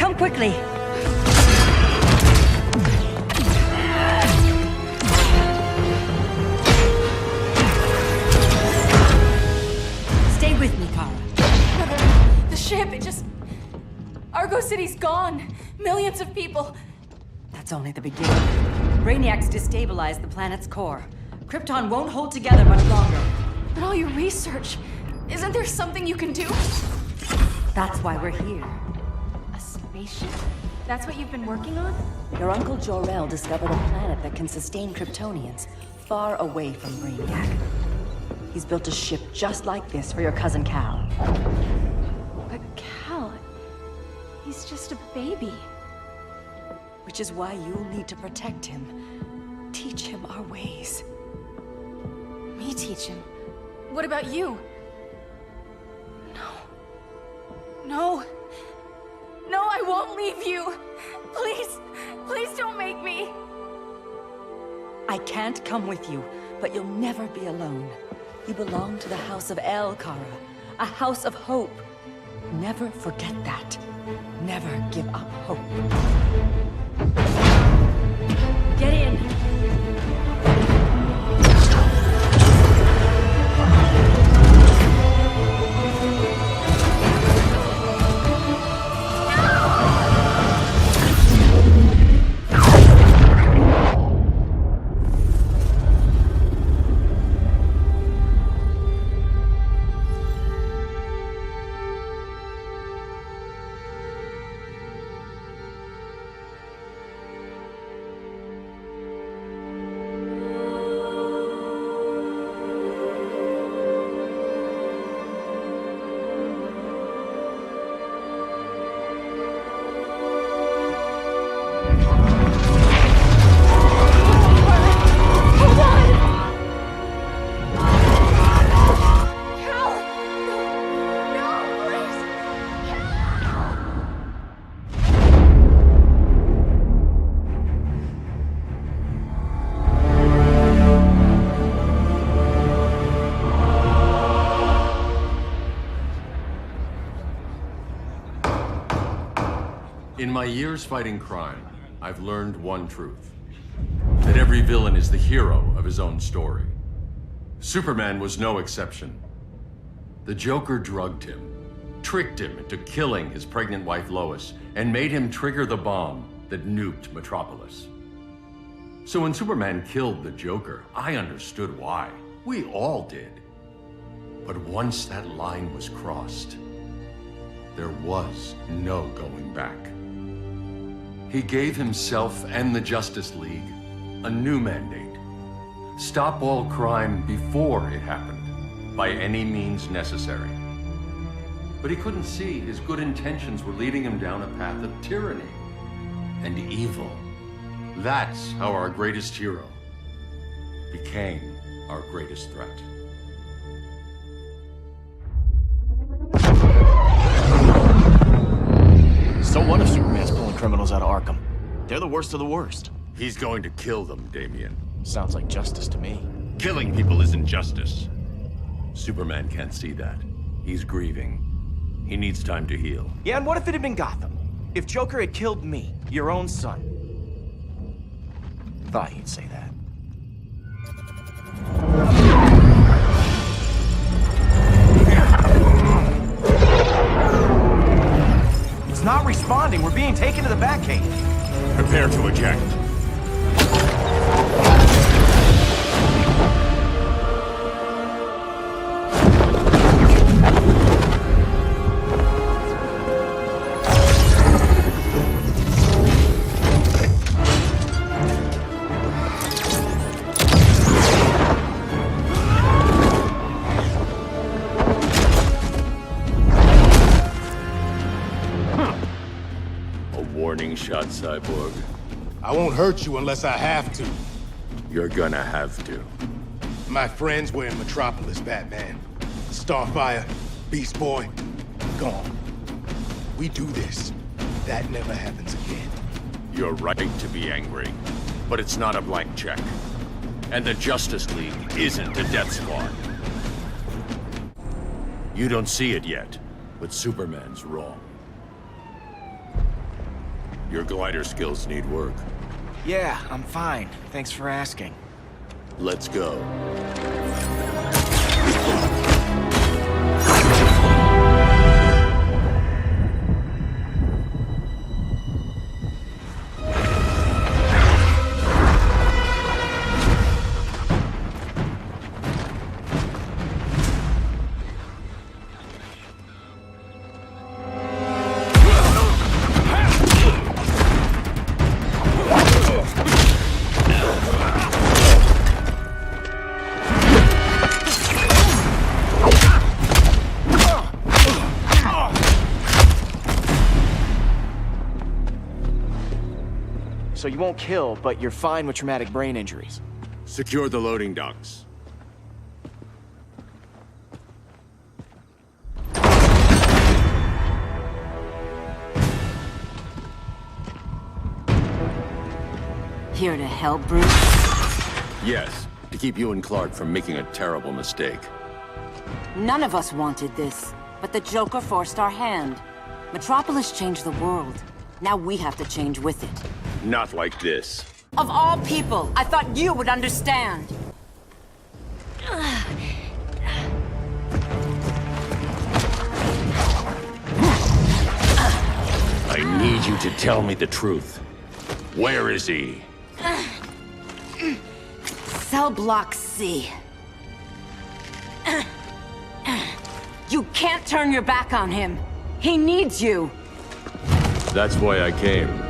Come quickly. Stay with me, Kara. The ship, it just... Argo City's gone. Millions of people. That's only the beginning. Brainiac's destabilized the planet's core. Krypton won't hold together much longer. But all your research, isn't there something you can do? That's why we're here. A spaceship? That's what you've been working on? Your Uncle Jor-El discovered a planet that can sustain Kryptonians, far away from Brainiac. He's built a ship just like this for your cousin Cal. But Cal... he's just a baby. Which is why you'll need to protect him. Teach him our ways. Me teach him? What about you? No, I won't leave you! Please don't make me! I can't come with you, but you'll never be alone. You belong to the House of El, Kara. A house of hope. Never forget that. Never give up hope. Get in! In my years fighting crime, I've learned one truth. That every villain is the hero of his own story. Superman was no exception. The Joker drugged him, tricked him into killing his pregnant wife Lois, and made him trigger the bomb that nuked Metropolis. So when Superman killed the Joker, I understood why. We all did. But once that line was crossed, there was no going back. He gave himself and the Justice League a new mandate. Stop all crime before it happened, by any means necessary. But he couldn't see his good intentions were leading him down a path of tyranny and evil. That's how our greatest hero became our greatest threat. So what if Superman's pulling criminals out of Arkham? They're the worst of the worst. He's going to kill them, Damian. Sounds like justice to me. Killing people isn't justice. Superman can't see that. He's grieving. He needs time to heal. Yeah, and what if it had been Gotham? If Joker had killed me, your own son? Thought he'd say that. It's not responding. We're being taken to the Batcave. Prepare to eject. Warning shot, Cyborg. I won't hurt you unless I have to. You're gonna have to. My friends were in Metropolis, Batman. Starfire, Beast Boy, gone. We do this. That never happens again. You're right to be angry, but it's not a blank check. And the Justice League isn't the Death Squad. You don't see it yet, but Superman's wrong. Your glider skills need work. Yeah, I'm fine. Thanks for asking. Let's go. So you won't kill, but you're fine with traumatic brain injuries. Secure the loading docks. Here to help, Bruce? Yes, to keep you and Clark from making a terrible mistake. None of us wanted this, but the Joker forced our hand. Metropolis changed the world. Now we have to change with it. Not like this. Of all people, I thought you would understand. I need you to tell me the truth. Where is he? Cell Block C. You can't turn your back on him. He needs you. That's why I came.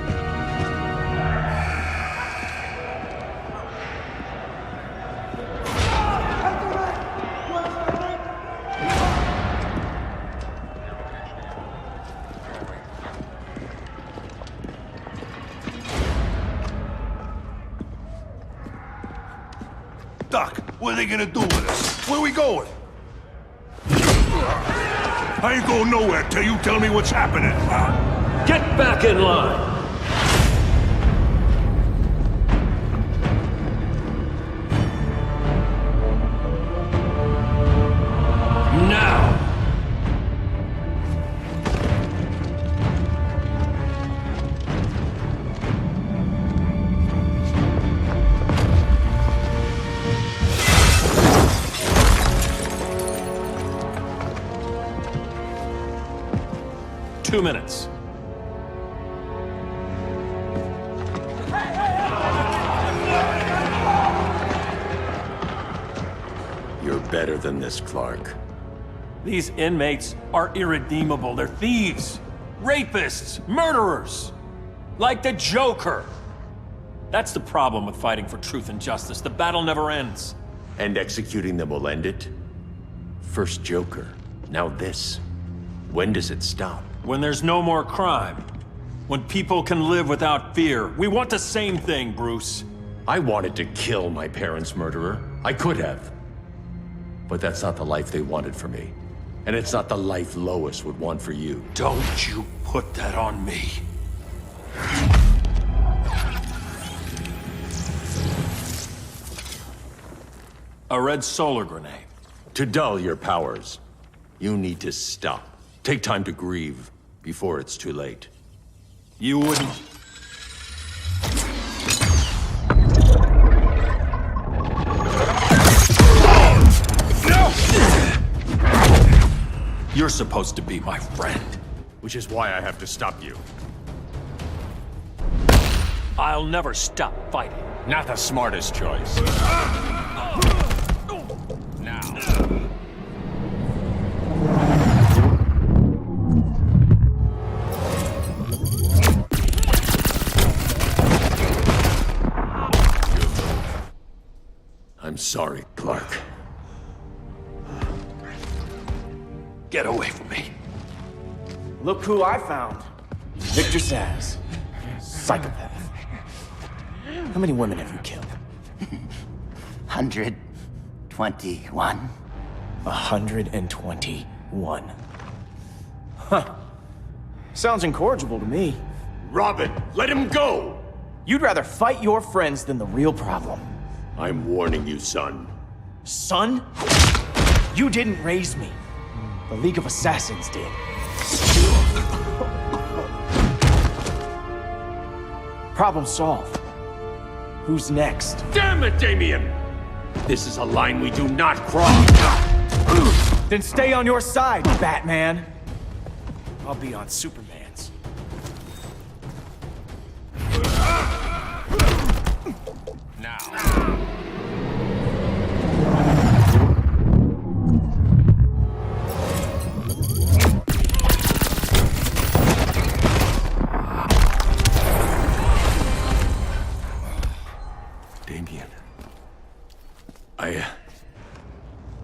Doc, what are they gonna do with us? Where we going? I ain't going nowhere till you tell me what's happening. Get back in line! Now! Two minutes. You're better than this, Clark. These inmates are irredeemable. They're thieves, rapists, murderers. Like the Joker. That's the problem with fighting for truth and justice. The battle never ends. And executing them will end it? First Joker, now this. When does it stop? When there's no more crime. When people can live without fear. We want the same thing, Bruce. I wanted to kill my parents' murderer. I could have. But that's not the life they wanted for me. And it's not the life Lois would want for you. Don't you put that on me. A red solar grenade. To dull your powers, you need to stop. Take time to grieve before it's too late. You wouldn't... You're supposed to be my friend. Which is why I have to stop you. I'll never stop fighting. Not the smartest choice. Now. I'm sorry, Clark. Get away from me. Look who I found. Victor Zsasz. Psychopath. How many women have you killed? 121. 121. Huh. Sounds incorrigible to me. Robin, let him go! You'd rather fight your friends than the real problem. I'm warning you, son. Son? You didn't raise me. The League of Assassins did. Problem solved. Who's next? Damn it, Damien! This is a line we do not cross! Then stay on your side, Batman. I'll be on Superman's. Now. Damien.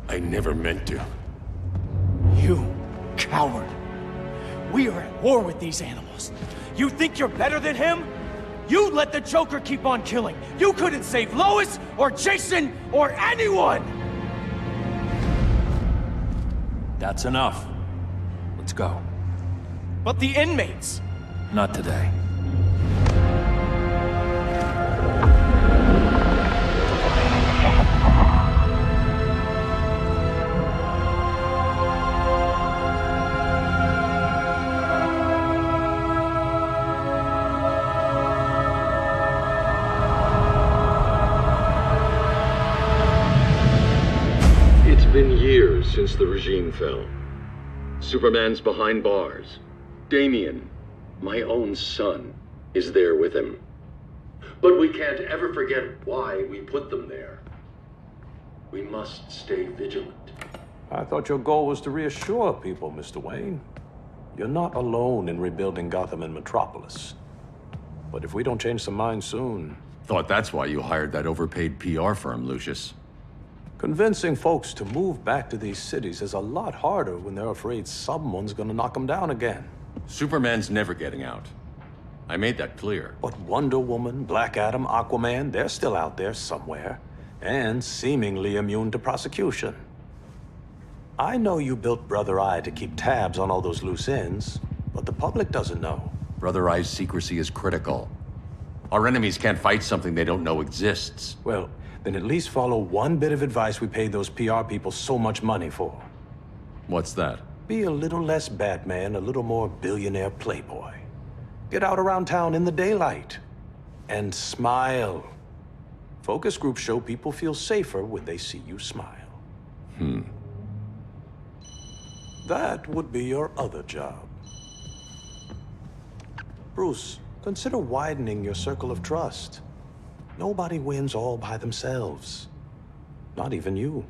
I never meant to. You coward. We are at war with these animals. You think you're better than him? You let the Joker keep on killing. You couldn't save Lois, or Jason, or anyone! That's enough. Let's go. But the inmates! Not today. It's been years since the regime fell. Superman's behind bars. Damien, my own son, is there with him. But we can't ever forget why we put them there. We must stay vigilant. I thought your goal was to reassure people, Mr. Wayne. You're not alone in rebuilding Gotham and Metropolis. But if we don't change some minds soon... Thought that's why you hired that overpaid PR firm, Lucius. Convincing folks to move back to these cities is a lot harder when they're afraid someone's gonna knock them down again. Superman's never getting out. I made that clear. But Wonder Woman, Black Adam, Aquaman, they're still out there somewhere. And seemingly immune to prosecution. I know you built Brother Eye to keep tabs on all those loose ends, but the public doesn't know. Brother Eye's secrecy is critical. Our enemies can't fight something they don't know exists. Well, then at least follow one bit of advice we paid those PR people so much money for. What's that? Be a little less Batman, a little more billionaire playboy. Get out around town in the daylight. And smile. Focus groups show people feel safer when they see you smile. That would be your other job. Bruce, consider widening your circle of trust. Nobody wins all by themselves. Not even you.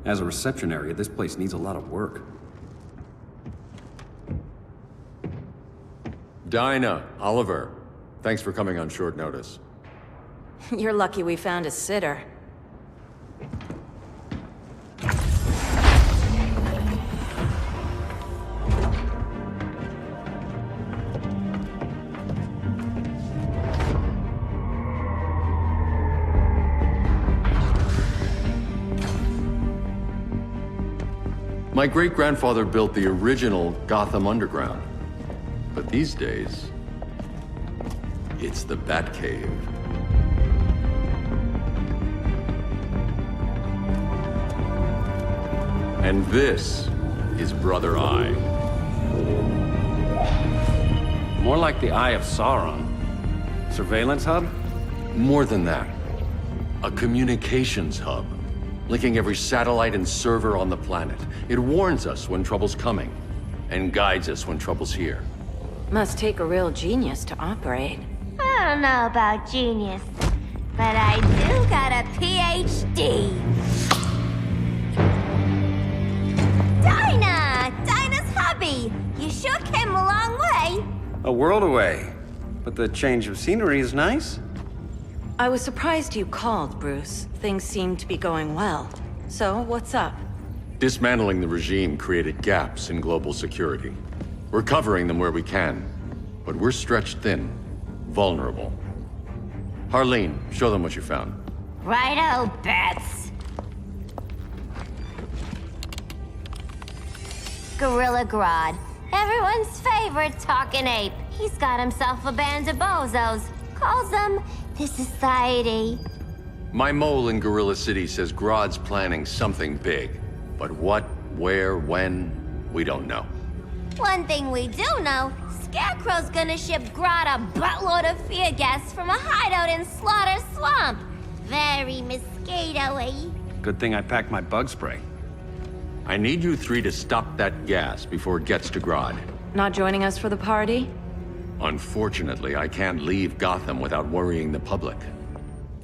As a reception area, this place needs a lot of work. Dinah, Oliver, thanks for coming on short notice. You're lucky we found a sitter. My great-grandfather built the original Gotham Underground. But these days, it's the Batcave. And this is Brother Eye. More like the Eye of Sauron. Surveillance hub? More than that. A communications hub, linking every satellite and server on the planet. It warns us when trouble's coming, and guides us when trouble's here. Must take a real genius to operate. I don't know about genius, but I do got a PhD. Dinah's hubby! You sure came a long way. A world away. But the change of scenery is nice. I was surprised you called, Bruce. Things seem to be going well. So, what's up? Dismantling the regime created gaps in global security. We're covering them where we can, but we're stretched thin, vulnerable. Harleen, show them what you found. Righto, Bets. Gorilla Grodd. Everyone's favorite talking ape. He's got himself a band of bozos. Calls them the Society. My mole in Gorilla City says Grodd's planning something big. But what, where, when, we don't know. One thing we do know, Scarecrow's gonna ship Grodd a buttload of fear gas from a hideout in Slaughter Swamp. Very mosquito-y. Good thing I packed my bug spray. I need you three to stop that gas before it gets to Grodd. Not joining us for the party? Unfortunately, I can't leave Gotham without worrying the public.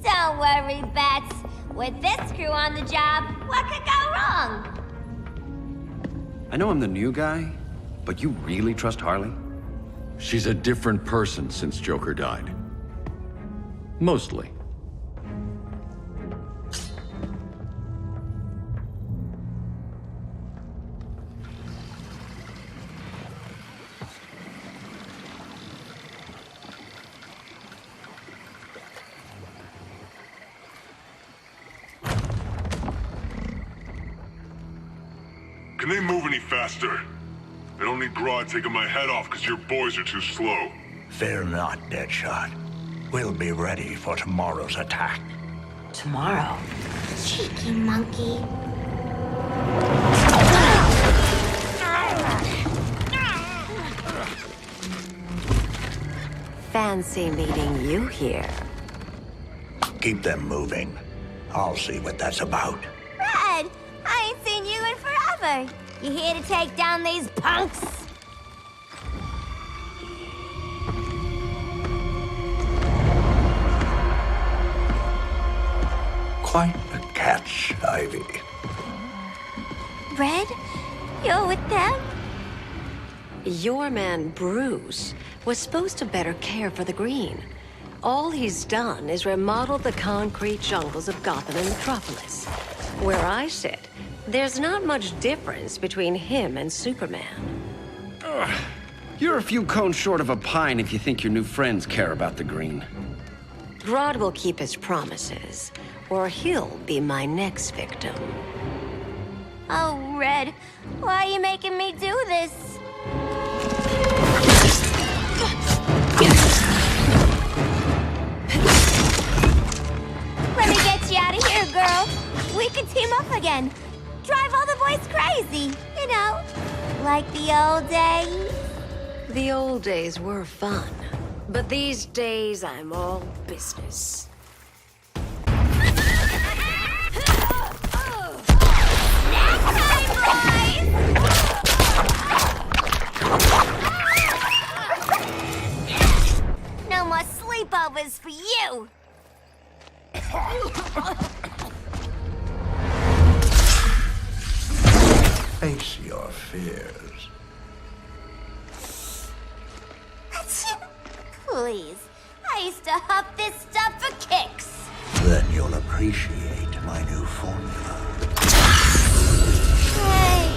Don't worry, Bats. With this crew on the job, what could go wrong? I know I'm the new guy, but you really trust Harley? She's a different person since Joker died. Mostly. Can they move any faster? I don't need Grodd taking my head off because your boys are too slow. Fear not, Deadshot. We'll be ready for tomorrow's attack. Tomorrow? Cheeky monkey. Fancy meeting you here. Keep them moving. I'll see what that's about. Red, I ain't seen you in forever. You here to take down these punks? Quite a catch, Ivy. Red, you're with them? Your man, Bruce, was supposed to better care for the green. All he's done is remodel the concrete jungles of Gotham and Metropolis. Where I sit, there's not much difference between him and Superman. You're a few cones short of a pine if you think your new friends care about the green. Grodd will keep his promises, or he'll be my next victim. Oh, Red, why are you making me do this? Let me get you out of here, girl. We can team up again. Drive all the boys crazy, you know, like the old days. The old days were fun, but these days I'm all business. No more sleepovers for you. Face your fears. Please, I used to huff this stuff for kicks. Then you'll appreciate my new formula. Hey.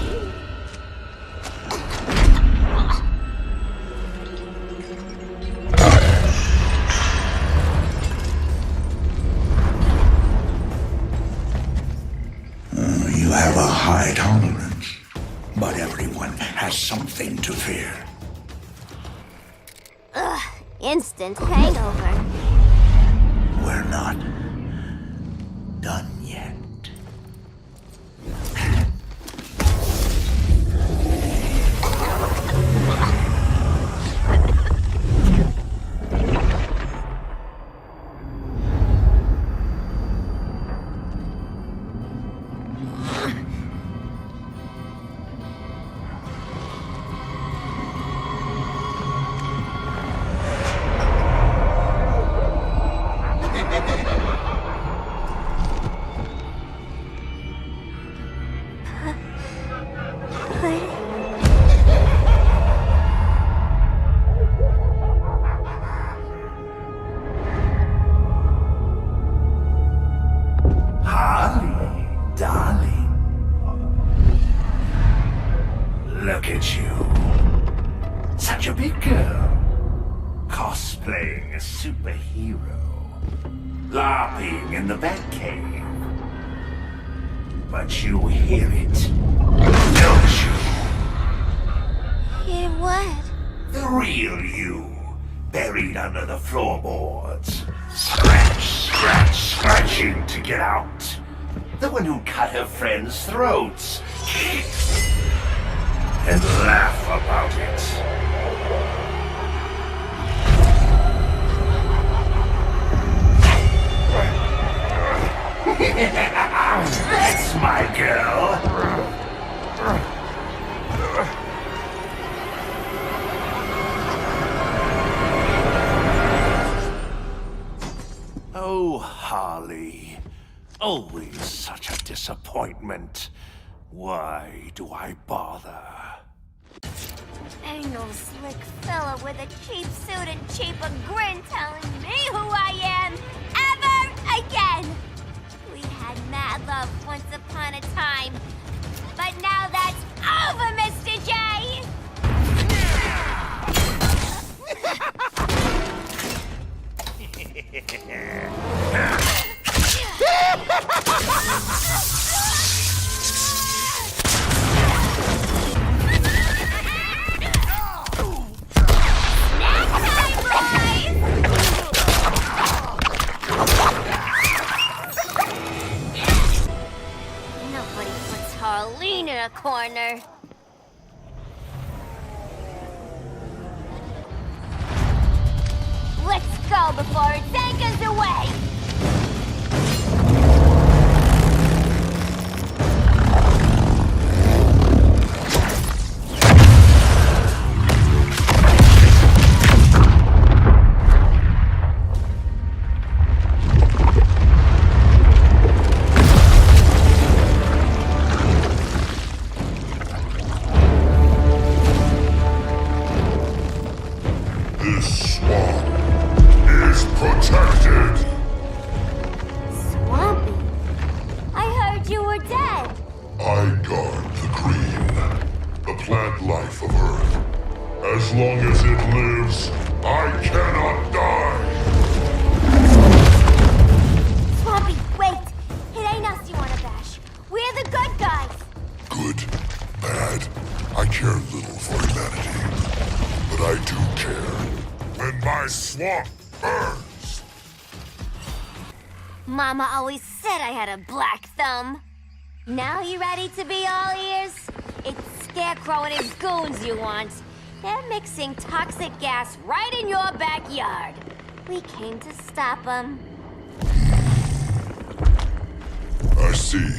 You have a high tolerance, but everyone has something to fear. Ugh, instant hangover. We're not done yet. Look at you. Such a big girl. Cosplaying a superhero. LARPing in the Batcave. But you hear it, don't you? Hear what? The real you, buried under the floorboards. Scratch, scratch, scratch itching to get out. The one who cut her friends' throats. And laugh about it. That's my girl. Oh, Harley. Always such a disappointment. Why do I bother? Ain't no slick fella with a cheap suit and cheaper grin telling me who I am ever again. We had mad love once upon a time, but now that's over, Mr. J. Nobody puts Harleen in a corner. Let's go before it takes us away! This swamp is protected. Swampy? I heard you were dead. I guard the green, the plant life of Earth. As long as it lives, I cannot die. Swampy, wait! It ain't us you wanna bash. We're the good guys. Good, bad, I care little for humanity. But I do care when my swamp burns. Mama always said I had a black thumb. Now you ready to be all ears? It's Scarecrow and his goons you want. They're mixing toxic gas right in your backyard. We came to stop them. I see.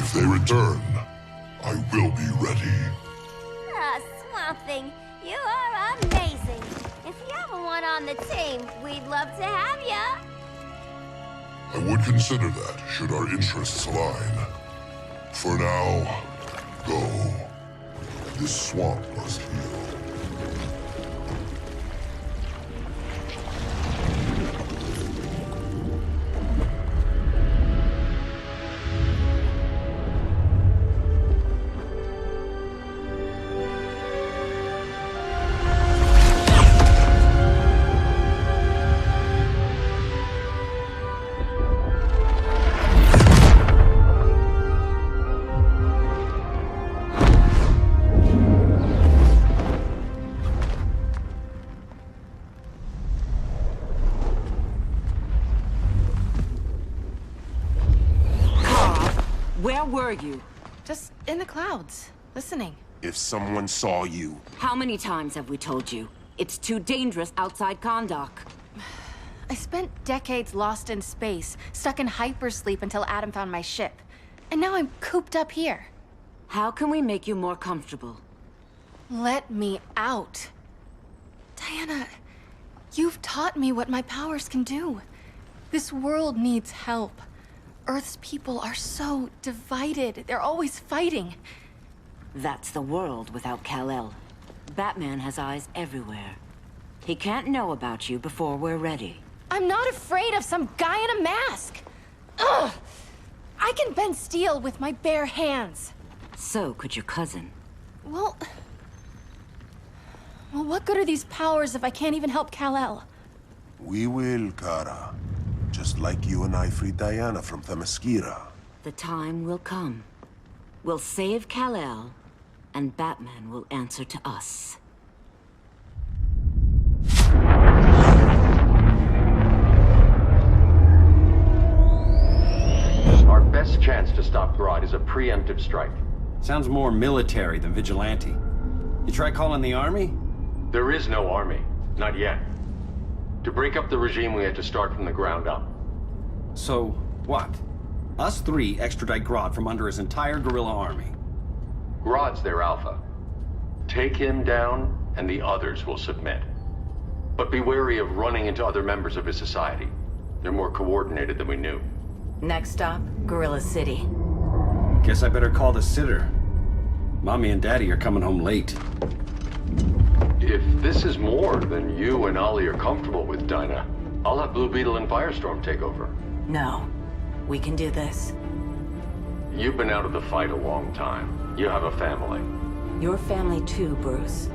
If they return, I will be ready. Ah, Swamp Thing, you are amazing. If you ever want on the team, we'd love to have you. I would consider that, should our interests align. For now, go. This swamp must heal. Where were you? Just in the clouds, listening. If someone saw you... How many times have we told you? It's too dangerous outside Kondak. I spent decades lost in space, stuck in hypersleep until Adam found my ship. And now I'm cooped up here. How can we make you more comfortable? Let me out. Diana, you've taught me what my powers can do. This world needs help. Earth's people are so divided. They're always fighting. That's the world without Kal-El. Batman has eyes everywhere. He can't know about you before we're ready. I'm not afraid of some guy in a mask. Ugh! I can bend steel with my bare hands. So could your cousin. Well, what good are these powers if I can't even help Kal-El? We will, Kara. Just like you and I freed Diana from Themyscira. The time will come. We'll save Kal-El, and Batman will answer to us. Our best chance to stop Grodd is a preemptive strike. Sounds more military than vigilante. You try calling the army? There is no army. Not yet. To break up the regime, we had to start from the ground up. So, what? Us three extradite Grodd from under his entire guerrilla army. Grodd's their alpha. Take him down, and the others will submit. But be wary of running into other members of his society. They're more coordinated than we knew. Next stop, Gorilla City. Guess I better call the sitter. Mommy and Daddy are coming home late. If this is more than you and Ollie are comfortable with, Dinah, I'll have Blue Beetle and Firestorm take over. No. We can do this. You've been out of the fight a long time. You have a family. Your family too, Bruce.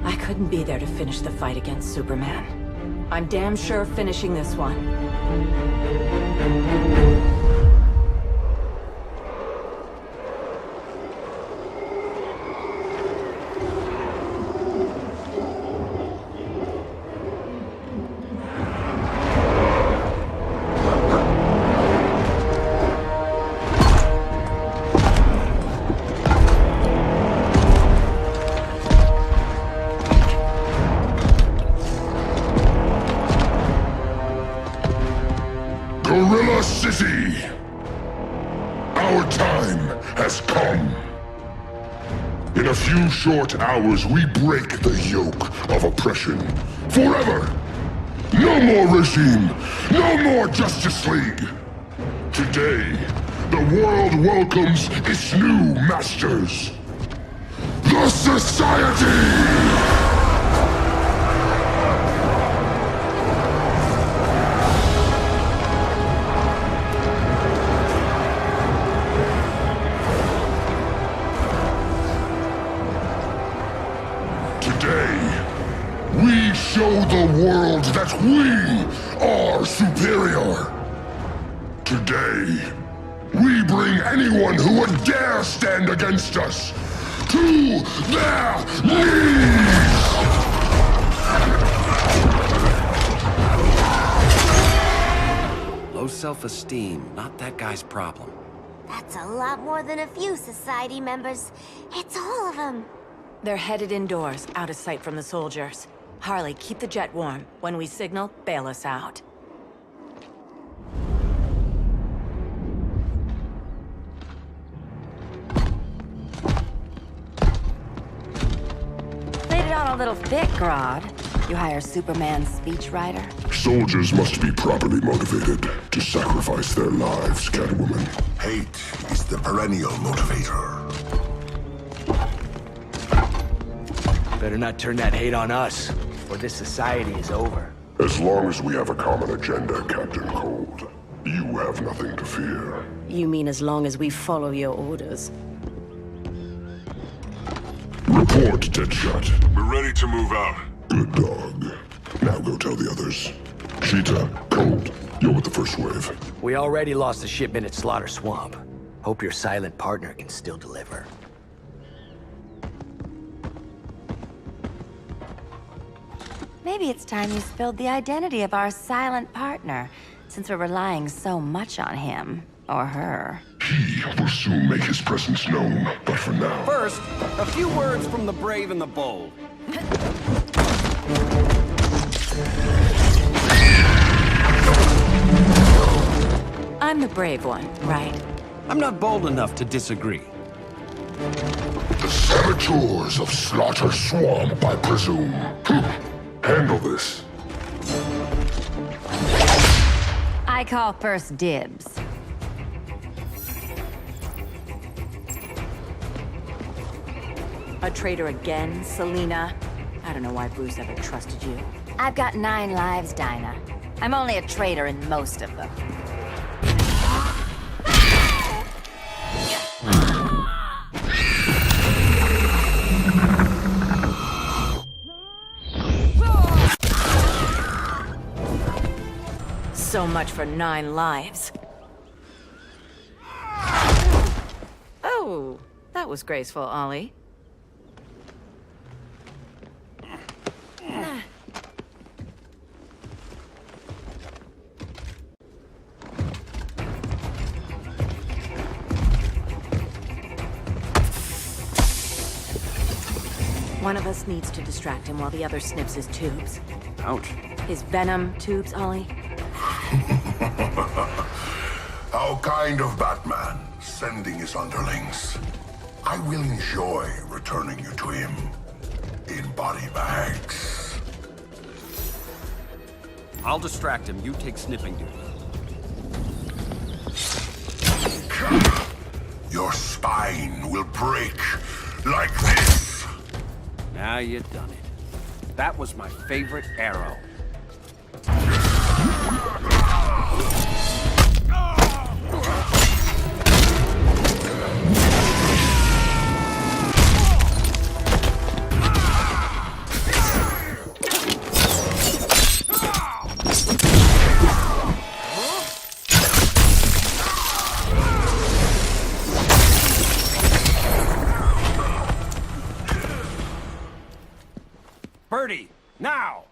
I couldn't be there to finish the fight against Superman. I'm damn sure finishing this one. Gorilla City! Our time has come. In a few short hours, we break the yoke of oppression. Forever! No more regime! No more Justice League! Today, the world welcomes its new masters. The Society! We show the world that we are superior. Today, we bring anyone who would dare stand against us to their knees! Low self-esteem, not that guy's problem. That's a lot more than a few society members. It's all of them. They're headed indoors, out of sight from the soldiers. Harley, keep the jet warm. When we signal, bail us out. Played it on a little thick, Grodd. You hire Superman's speechwriter? Soldiers must be properly motivated to sacrifice their lives, Catwoman. Hate is the perennial motivator. Better not turn that hate on us, or this society is over. As long as we have a common agenda, Captain Cold, you have nothing to fear. You mean as long as we follow your orders? Report, Deadshot. We're ready to move out. Good dog. Now go tell the others. Cheetah, Cold, you're with the first wave. We already lost a shipment at Slaughter Swamp. Hope your silent partner can still deliver. Maybe it's time you spilled the identity of our silent partner, since we're relying so much on him. Or her. He will soon make his presence known, but for now... First, a few words from the brave and the bold. I'm the brave one, right? I'm not bold enough to disagree. The saboteurs of Slaughter Swamp, I presume. Handle this. I call first dibs. A traitor again, Selina? I don't know why Bruce ever trusted you. I've got 9 lives, Dinah. I'm only a traitor in most of them. So much for 9 lives. Oh, that was graceful, Ollie. One of us needs to distract him while the other snips his tubes. Ouch. His venom tubes, Ollie? How kind of Batman, sending his underlings. I will enjoy returning you to him in body bags. I'll distract him. You take snipping duty. Your spine will break like this. Now you've done it. That was my favorite arrow. Birdie, now!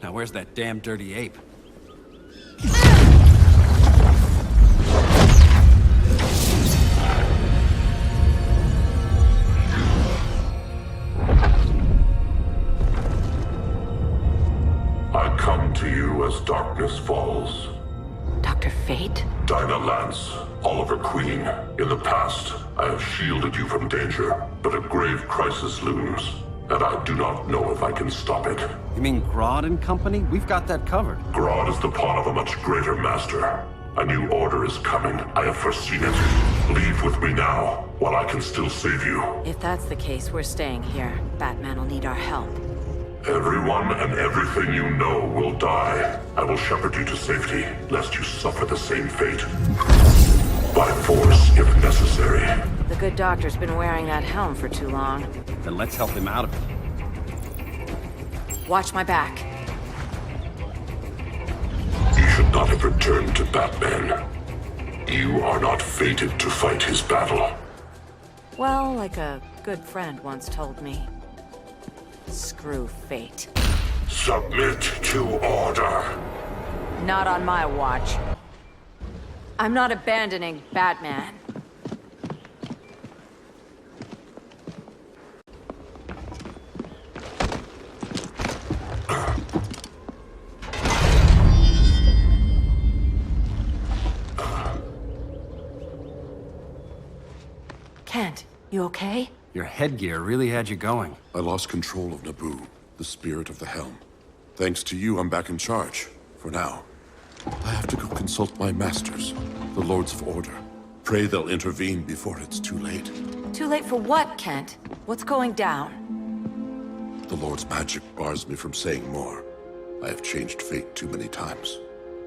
Now where's that damn dirty ape? I come to you as darkness falls. Dr. Fate? Dinah Lance, Oliver Queen. In the past, I have shielded you from danger, but a grave crisis looms, and I do not know if I can stop it. You mean Grodd and company? We've got that covered. Grodd is the pawn of a much greater master. A new order is coming. I have foreseen it. Leave with me now, while I can still save you. If that's the case, we're staying here. Batman will need our help. Everyone and everything you know will die. I will shepherd you to safety, lest you suffer the same fate. By force, if necessary. The good doctor's been wearing that helm for too long. Then let's help him out of it. Watch my back. You should not have returned to Batman. You are not fated to fight his battle. Well, like a good friend once told me. Screw fate. Submit to order. Not on my watch. I'm not abandoning Batman. Kent, you okay? Your headgear really had you going. I lost control of Naboo, the spirit of the helm. Thanks to you, I'm back in charge. For now. I have to go consult my masters, the Lords of Order. Pray they'll intervene before it's too late. Too late for what, Kent? What's going down? The Lord's magic bars me from saying more. I have changed fate too many times.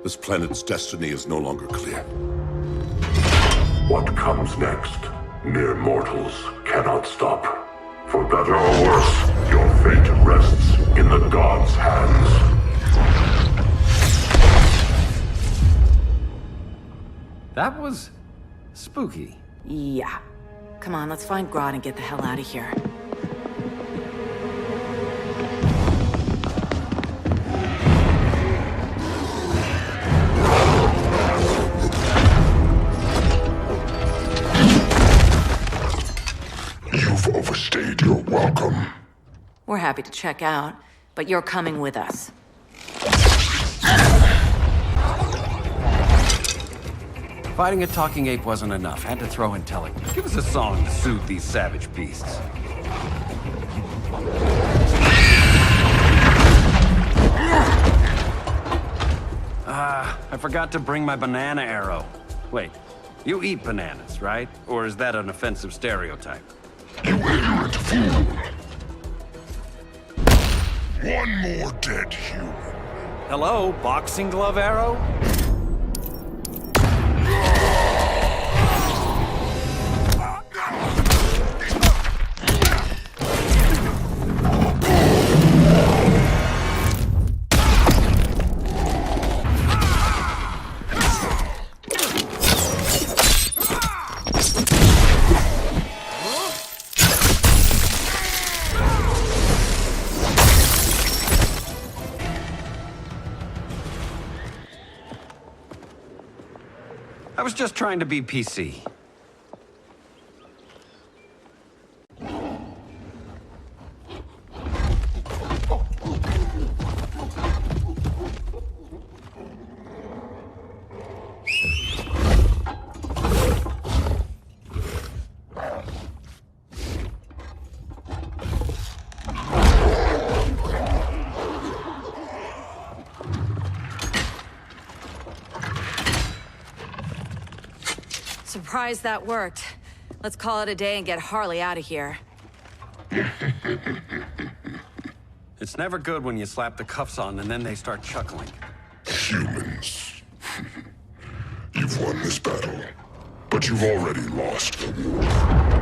This planet's destiny is no longer clear. What comes next? Mere mortals cannot stop. For better or worse, your fate rests in the gods' hands. That was spooky. Yeah. Come on, let's find Grodd and get the hell out of here. You've overstayed your welcome. We're happy to check out, but you're coming with us. Fighting a talking ape wasn't enough. Had to throw in telling. Give us a song to soothe these savage beasts. I forgot to bring my banana arrow. Wait, you eat bananas, right? Or is that an offensive stereotype? You ignorant fool! One more dead human, Hello, boxing glove arrow? I was just trying to be PC. Surprised that worked. Let's call it a day and get Harley out of here. It's never good when you slap the cuffs on and then they start chuckling. Humans. You've won this battle, but you've already lost the war.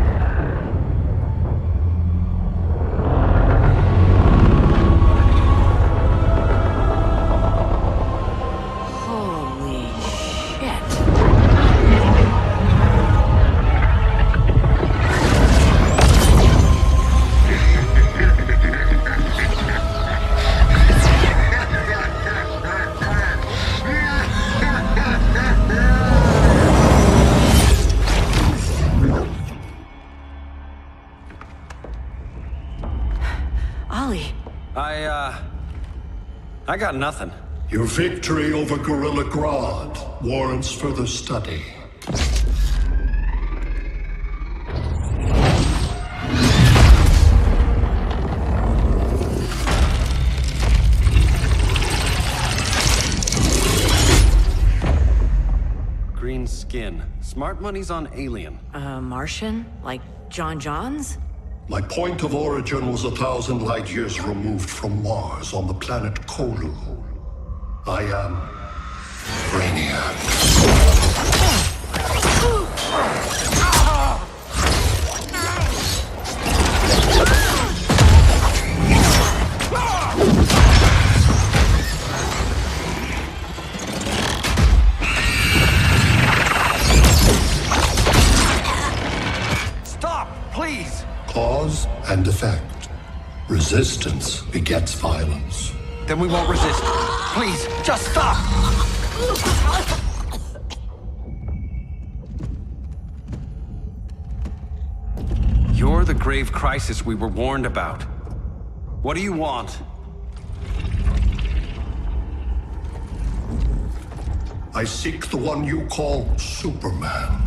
I got nothing. Your victory over Gorilla Grodd warrants further study. Green skin. Smart money's on alien. Martian? Like John Johns? My point of origin was 1,000 light years removed from Mars on the planet Kolu. I am Brainiac. Stop, please! Cause and effect. Resistance begets violence. Then we won't resist. Please, just stop! You're the grave crisis we were warned about. What do you want? I seek the one you call Superman.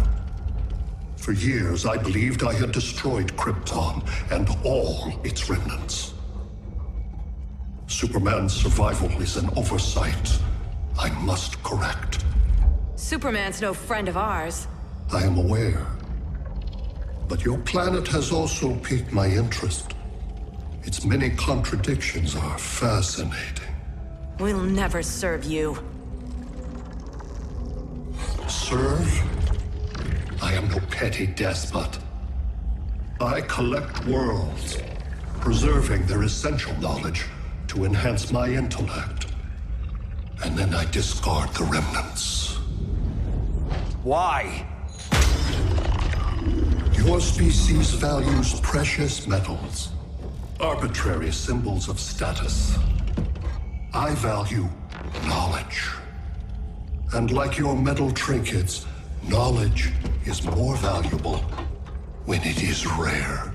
For years, I believed I had destroyed Krypton and all its remnants. Superman's survival is an oversight I must correct. Superman's no friend of ours. I am aware. But your planet has also piqued my interest. Its many contradictions are fascinating. We'll never serve you. Serve? I am no petty despot. I collect worlds, preserving their essential knowledge to enhance my intellect. And then I discard the remnants. Why? Your species values precious metals, arbitrary symbols of status. I value knowledge. And like your metal trinkets, knowledge is more valuable when it is rare.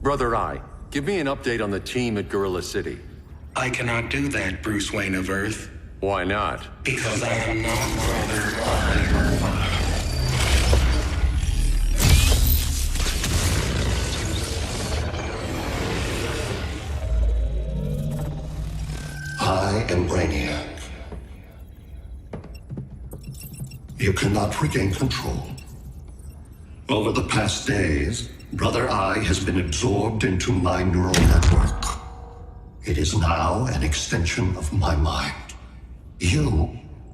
Brother Eye, give me an update on the team at Gorilla City. I cannot do that, Bruce Wayne of Earth. Why not? Because I am not Brother Eye. cannot regain control. Over the past days, Brother Eye has been absorbed into my neural network. It is now an extension of my mind. You,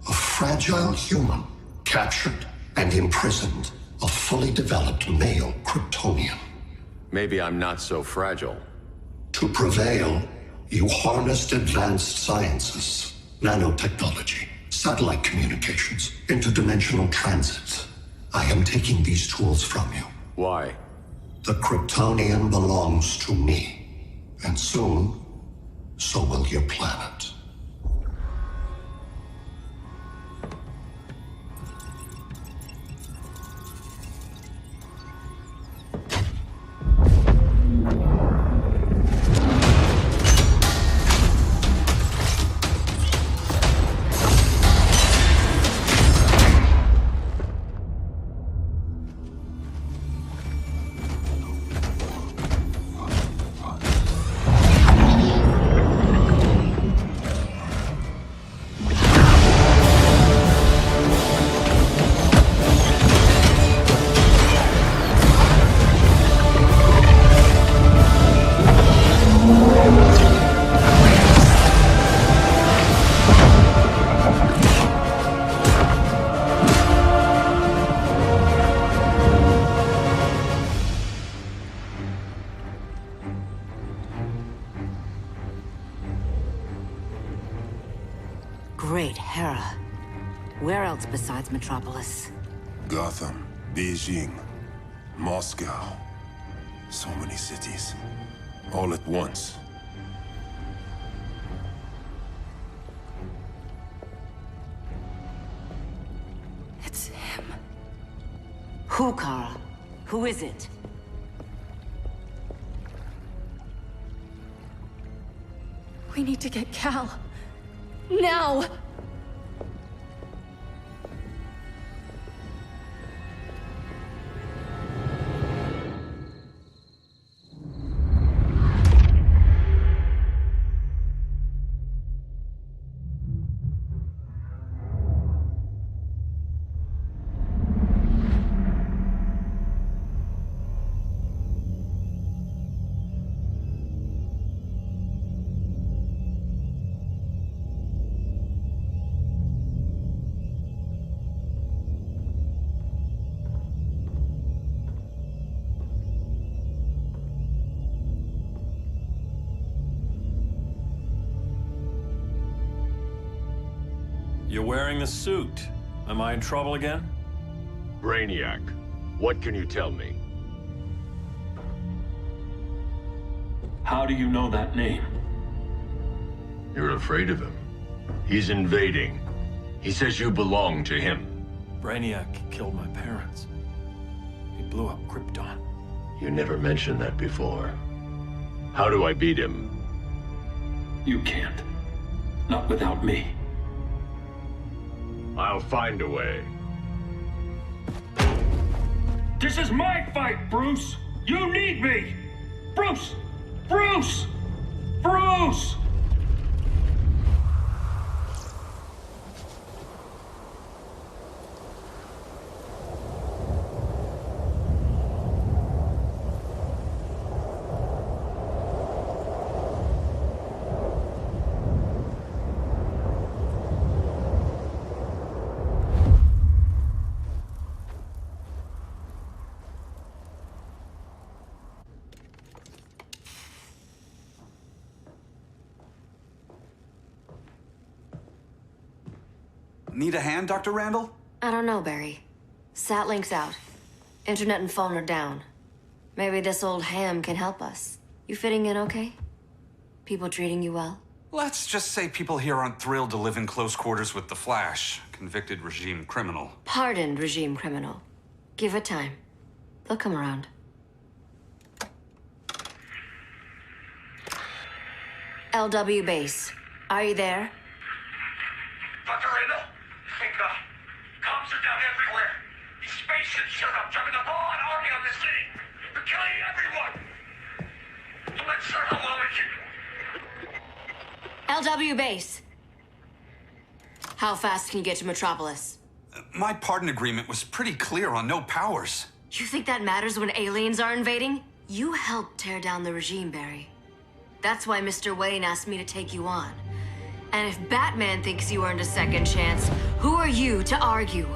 a fragile human, captured and imprisoned a fully developed male Kryptonian. Maybe I'm not so fragile. To prevail, you harnessed advanced sciences, nanotechnology, satellite communications, interdimensional transits. I am taking these tools from you. Why? The Kryptonian belongs to me. And soon, so will your planet. Great Hera. Where else besides Metropolis? Gotham, Beijing, Moscow. So many cities. All at once. It's him. Who, Kara? Who is it? We need to get Cal. Now! You're wearing the suit. Am I in trouble again? Brainiac, what can you tell me? How do you know that name? You're afraid of him. He's invading. He says you belong to him. Brainiac killed my parents. He blew up Krypton. You never mentioned that before. How do I beat him? You can't. Not without me. I'll find a way. This is my fight, Bruce! You need me! Bruce! Bruce! Bruce! Need a hand, Dr. Randall? I don't know, Barry. Satlink's out. Internet and phone are down. Maybe this old ham can help us. You fitting in okay? People treating you well? Let's just say people here aren't thrilled to live in close quarters with the Flash, convicted regime criminal. Pardoned regime criminal. Give it time. They'll come around. LW base. Are you there? Dr. Randall? Comms are down everywhere. These spaceships showed up, driving a broad army on the city. They're killing everyone. I'm not sure how long we can... LW base. How fast can you get to Metropolis? My pardon agreement was pretty clear on no powers. You think that matters when aliens are invading? You helped tear down the regime, Barry. That's why Mr. Wayne asked me to take you on. And if Batman thinks you earned a second chance, who are you to argue?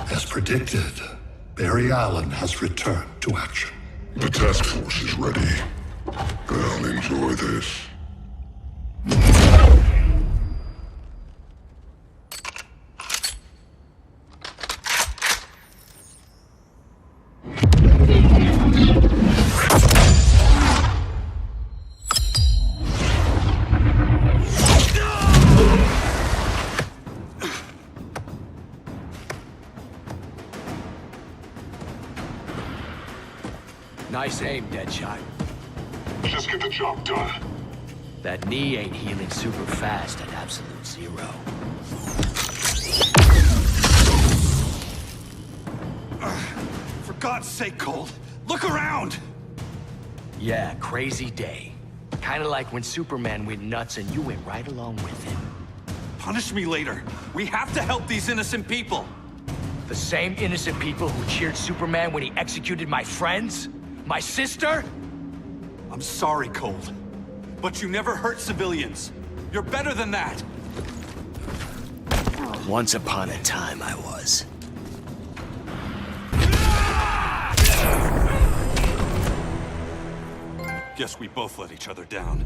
As predicted, Barry Allen has returned to action. The task force is ready. I'll enjoy this. Nice aim, Deadshot. Just get the job done. That knee ain't healing super fast at absolute zero. For God's sake, Cold, look around! Yeah, crazy day. Kinda like when Superman went nuts and you went right along with him. Punish me later. We have to help these innocent people. The same innocent people who cheered Superman when he executed my friends? My sister? I'm sorry, Cold, but you never hurt civilians. You're better than that. Once upon a time, I was. Guess we both let each other down.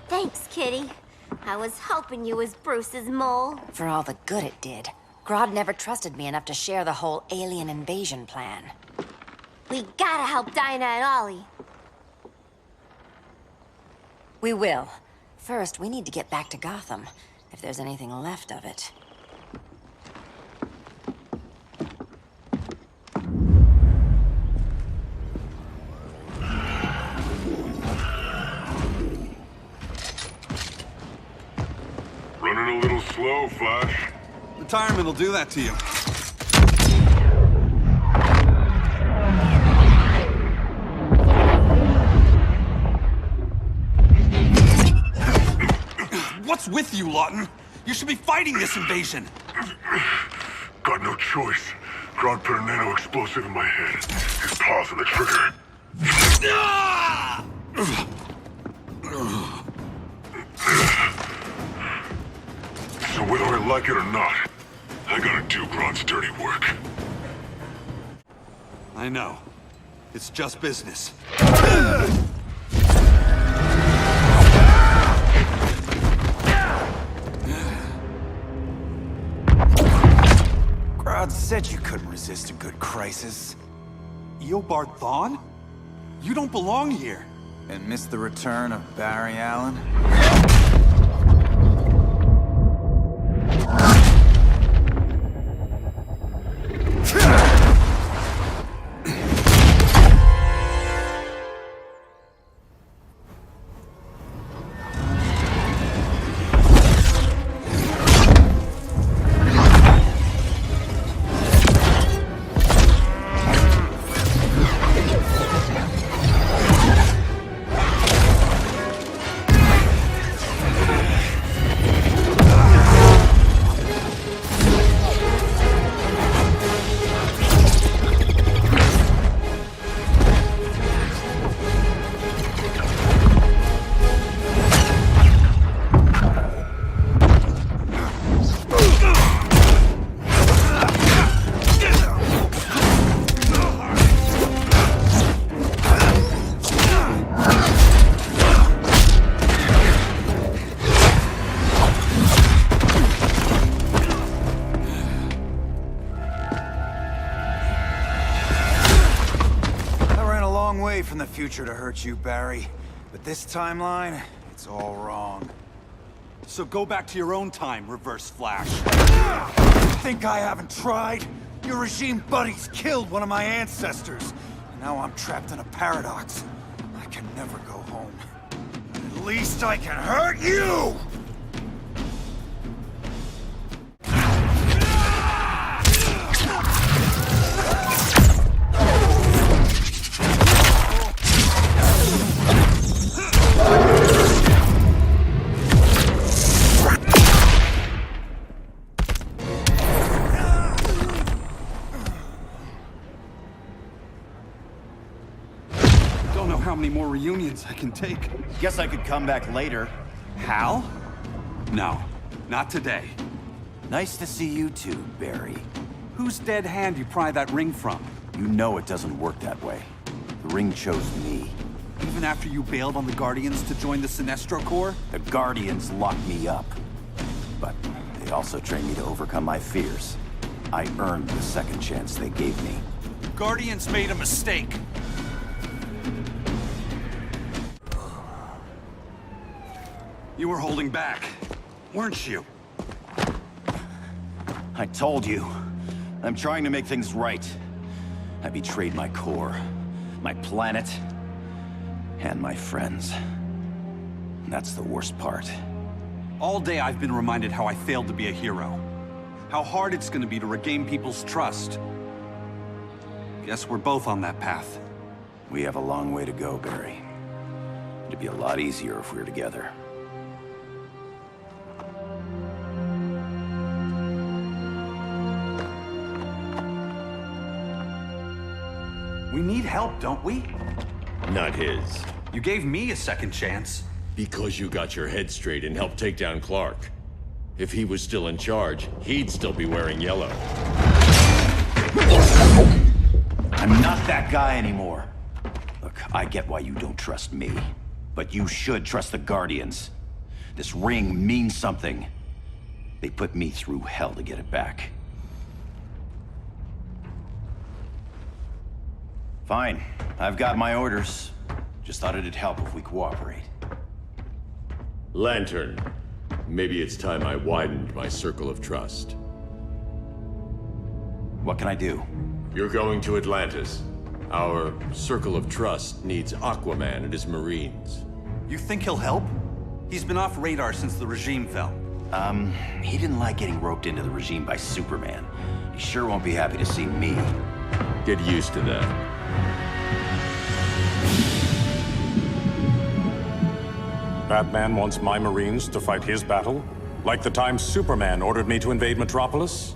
Thanks, Kitty. I was hoping you was Bruce's mole. For all the good it did. Grodd never trusted me enough to share the whole alien invasion plan. We gotta help Dinah and Ollie. We will. First, we need to get back to Gotham, if there's anything left of it. Running a little slow, Flash. Retirement will do that to you. What's with you, Lawton? You should be fighting this invasion. Got no choice. Grodd put a nano explosive in my head. His paws on the trigger. So whether I like it or not, I gotta do Grodd's dirty work. I know. It's just business. Grodd said you couldn't resist a good crisis. Eobard Thawne? You don't belong here. And miss the return of Barry Allen? way from the future to hurt you, Barry. But this timeline, it's all wrong. So go back to your own time, Reverse Flash. Think I haven't tried? Your regime buddies killed one of my ancestors. And now I'm trapped in a paradox. I can never go home. At least I can hurt you! How many more reunions I can take? Guess I could come back later. Hal? No, not today. Nice to see you too, Barry. Whose dead hand you pry that ring from? You know it doesn't work that way. The ring chose me. Even after you bailed on the Guardians to join the Sinestro Corps? The Guardians locked me up. But they also trained me to overcome my fears. I earned the second chance they gave me. Guardians made a mistake. You were holding back, weren't you? I told you. I'm trying to make things right. I betrayed my core, my planet, and my friends. That's the worst part. All day I've been reminded how I failed to be a hero. How hard it's gonna be to regain people's trust. Guess we're both on that path. We have a long way to go, Barry. It'd be a lot easier if we were together. We need help, don't we? Not his. You gave me a second chance. Because you got your head straight and helped take down Clark. If he was still in charge, he'd still be wearing yellow. I'm not that guy anymore. Look, I get why you don't trust me. But you should trust the Guardians. This ring means something. They put me through hell to get it back. Fine. I've got my orders. Just thought it'd help if we cooperate. Lantern. Maybe it's time I widened my circle of trust. What can I do? You're going to Atlantis. Our circle of trust needs Aquaman and his Marines. You think he'll help? He's been off radar since the regime fell. He didn't like getting roped into the regime by Superman. He sure won't be happy to see me. Get used to that. Batman wants my Marines to fight his battle? Like the time Superman ordered me to invade Metropolis?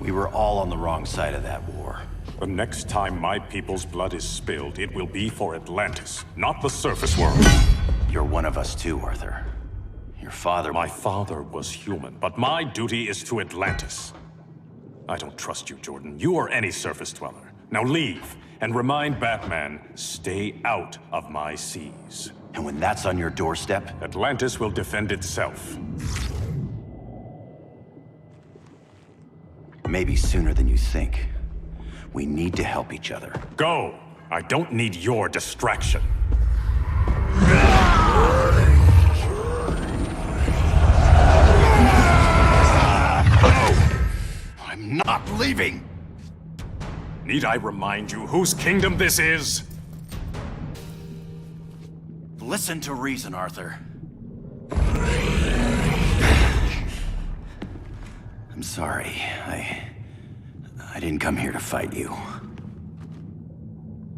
We were all on the wrong side of that war. The next time my people's blood is spilled, it will be for Atlantis, not the surface world. You're one of us too, Arthur. Your father... My father was human, but my duty is to Atlantis. I don't trust you, Jordan. You or any surface dweller. Now leave, and remind Batman, stay out of my seas. And when that's on your doorstep? Atlantis will defend itself. Maybe sooner than you think. We need to help each other. Go! I don't need your distraction. I'm not leaving! Need I remind you whose kingdom this is? Listen to reason, Arthur. I'm sorry. I didn't come here to fight you.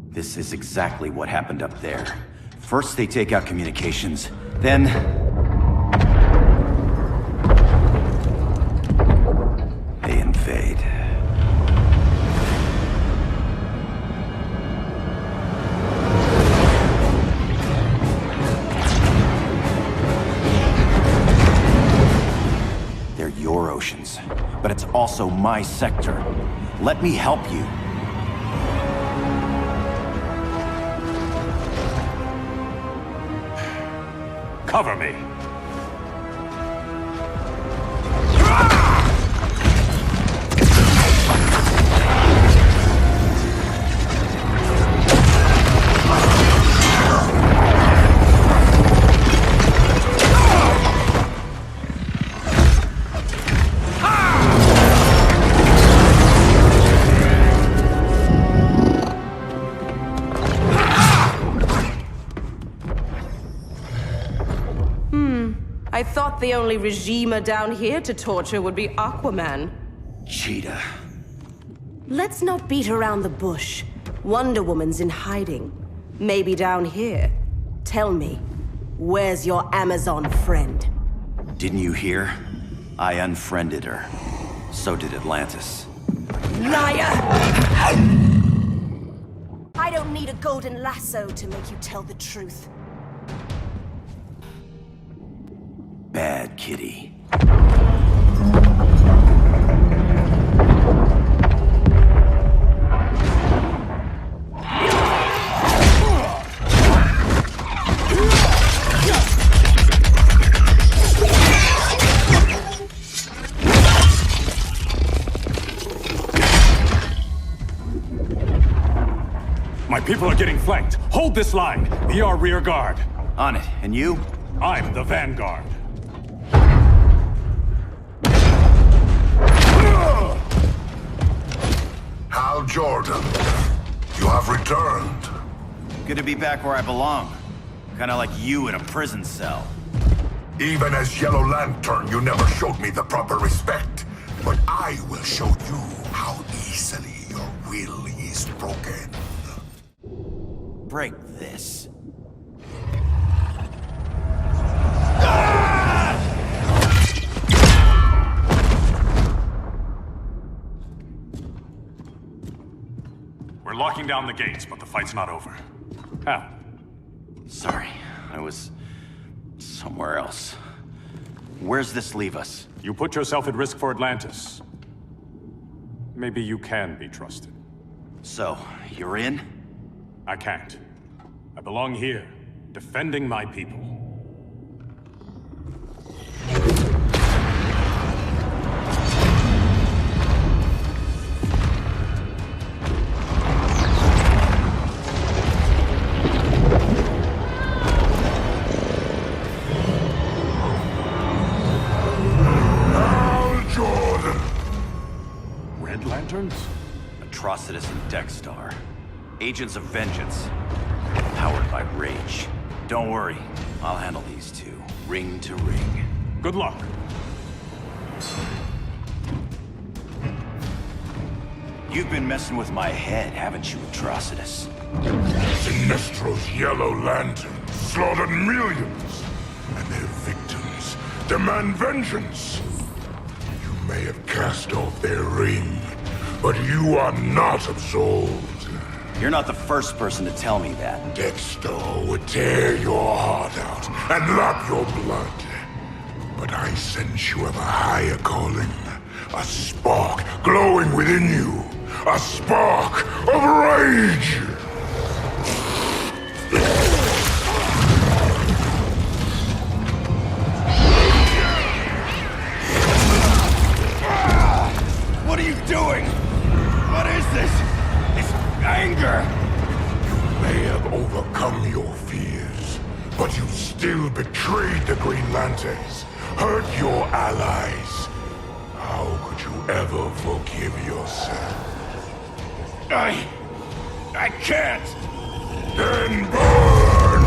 This is exactly what happened up there. First they take out communications, then... they invade. They're your oceans, but it's also my sector. Let me help you. Cover me. thought the only regimer down here to torture would be Aquaman. Cheetah. Let's not beat around the bush. Wonder Woman's in hiding. Maybe down here. Tell me, where's your Amazon friend? Didn't you hear? I unfriended her. So did Atlantis. Liar! I don't need a golden lasso to make you tell the truth. Bad kitty. My people are getting flanked. Hold this line. Be our rear guard. On it. And you? I'm the vanguard. Hal Jordan, you have returned. Good to be back where I belong. Kinda like you in a prison cell. Even as Yellow Lantern, you never showed me the proper respect. But I will show you how easily your will is broken. Break this. We're locking down the gates, but the fight's not over. Hal. Sorry, I was somewhere else. Where's this leave us? You put yourself at risk for Atlantis. Maybe you can be trusted. So, you're in? I can't. I belong here, defending my people. Atrocitus and Dexstar. Agents of Vengeance. Powered by rage. Don't worry, I'll handle these two, ring to ring. Good luck. You've been messing with my head, haven't you, Atrocitus? Sinestro's Yellow Lantern slaughtered millions, and their victims demand vengeance. You may have cast off their ring, but you are not absolved. You're not the first person to tell me that. Dexter would tear your heart out and lap your blood. But I sense you have a higher calling. A spark glowing within you. A spark of rage! What are you doing? What is this? It's anger! You may have overcome your fears, but you still betrayed the Green Lanterns, hurt your allies. How could you ever forgive yourself? I can't! Then burn!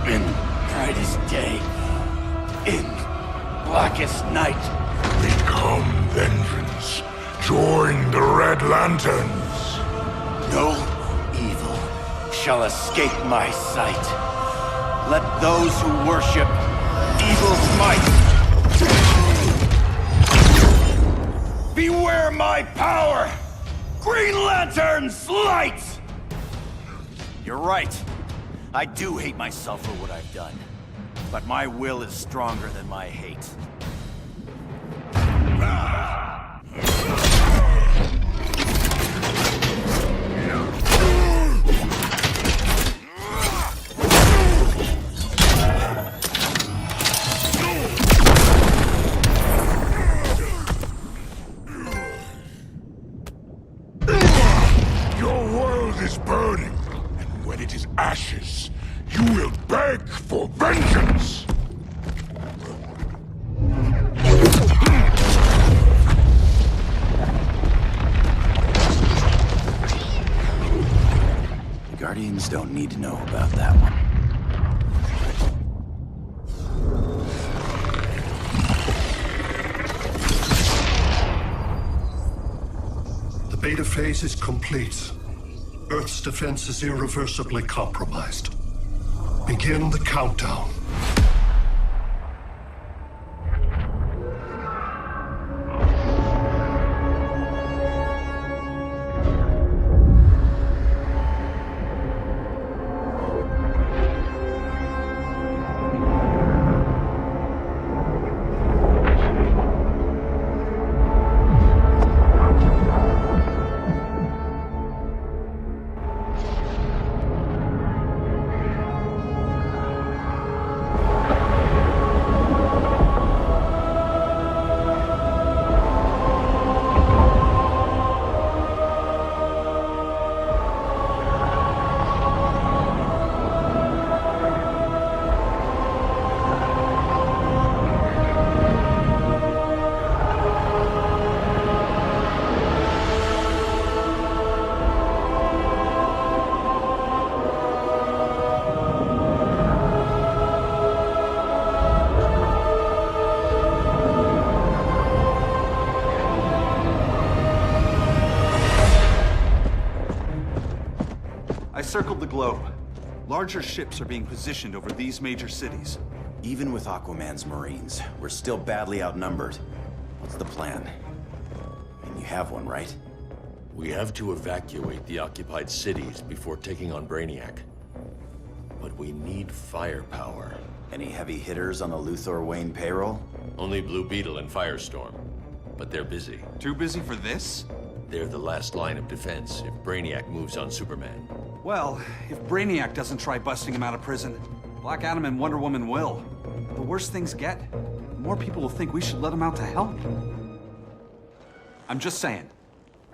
In brightest day, in blackest night. Become vengeance. Join the Red Lanterns. No evil shall escape my sight. Let those who worship evil's might beware my power! Green Lantern's light! You're right. I do hate myself for what I've done. But my will is stronger than my hate. Your world is burning, and when it is ashes, you will beg for vengeance! Guardians don't need to know about that one. The beta phase is complete. Earth's defense is irreversibly compromised. Begin the countdown. Circled the globe. Larger ships are being positioned over these major cities. Even with Aquaman's Marines, we're still badly outnumbered. What's the plan? And you have one, right? We have to evacuate the occupied cities before taking on Brainiac. But we need firepower. Any heavy hitters on the Luthor Wayne payroll? Only Blue Beetle and Firestorm. But they're busy. Too busy for this? They're the last line of defense if Brainiac moves on Superman. Well, if Brainiac doesn't try busting him out of prison, Black Adam and Wonder Woman will. The worse things get, the more people will think we should let him out to help. I'm just saying.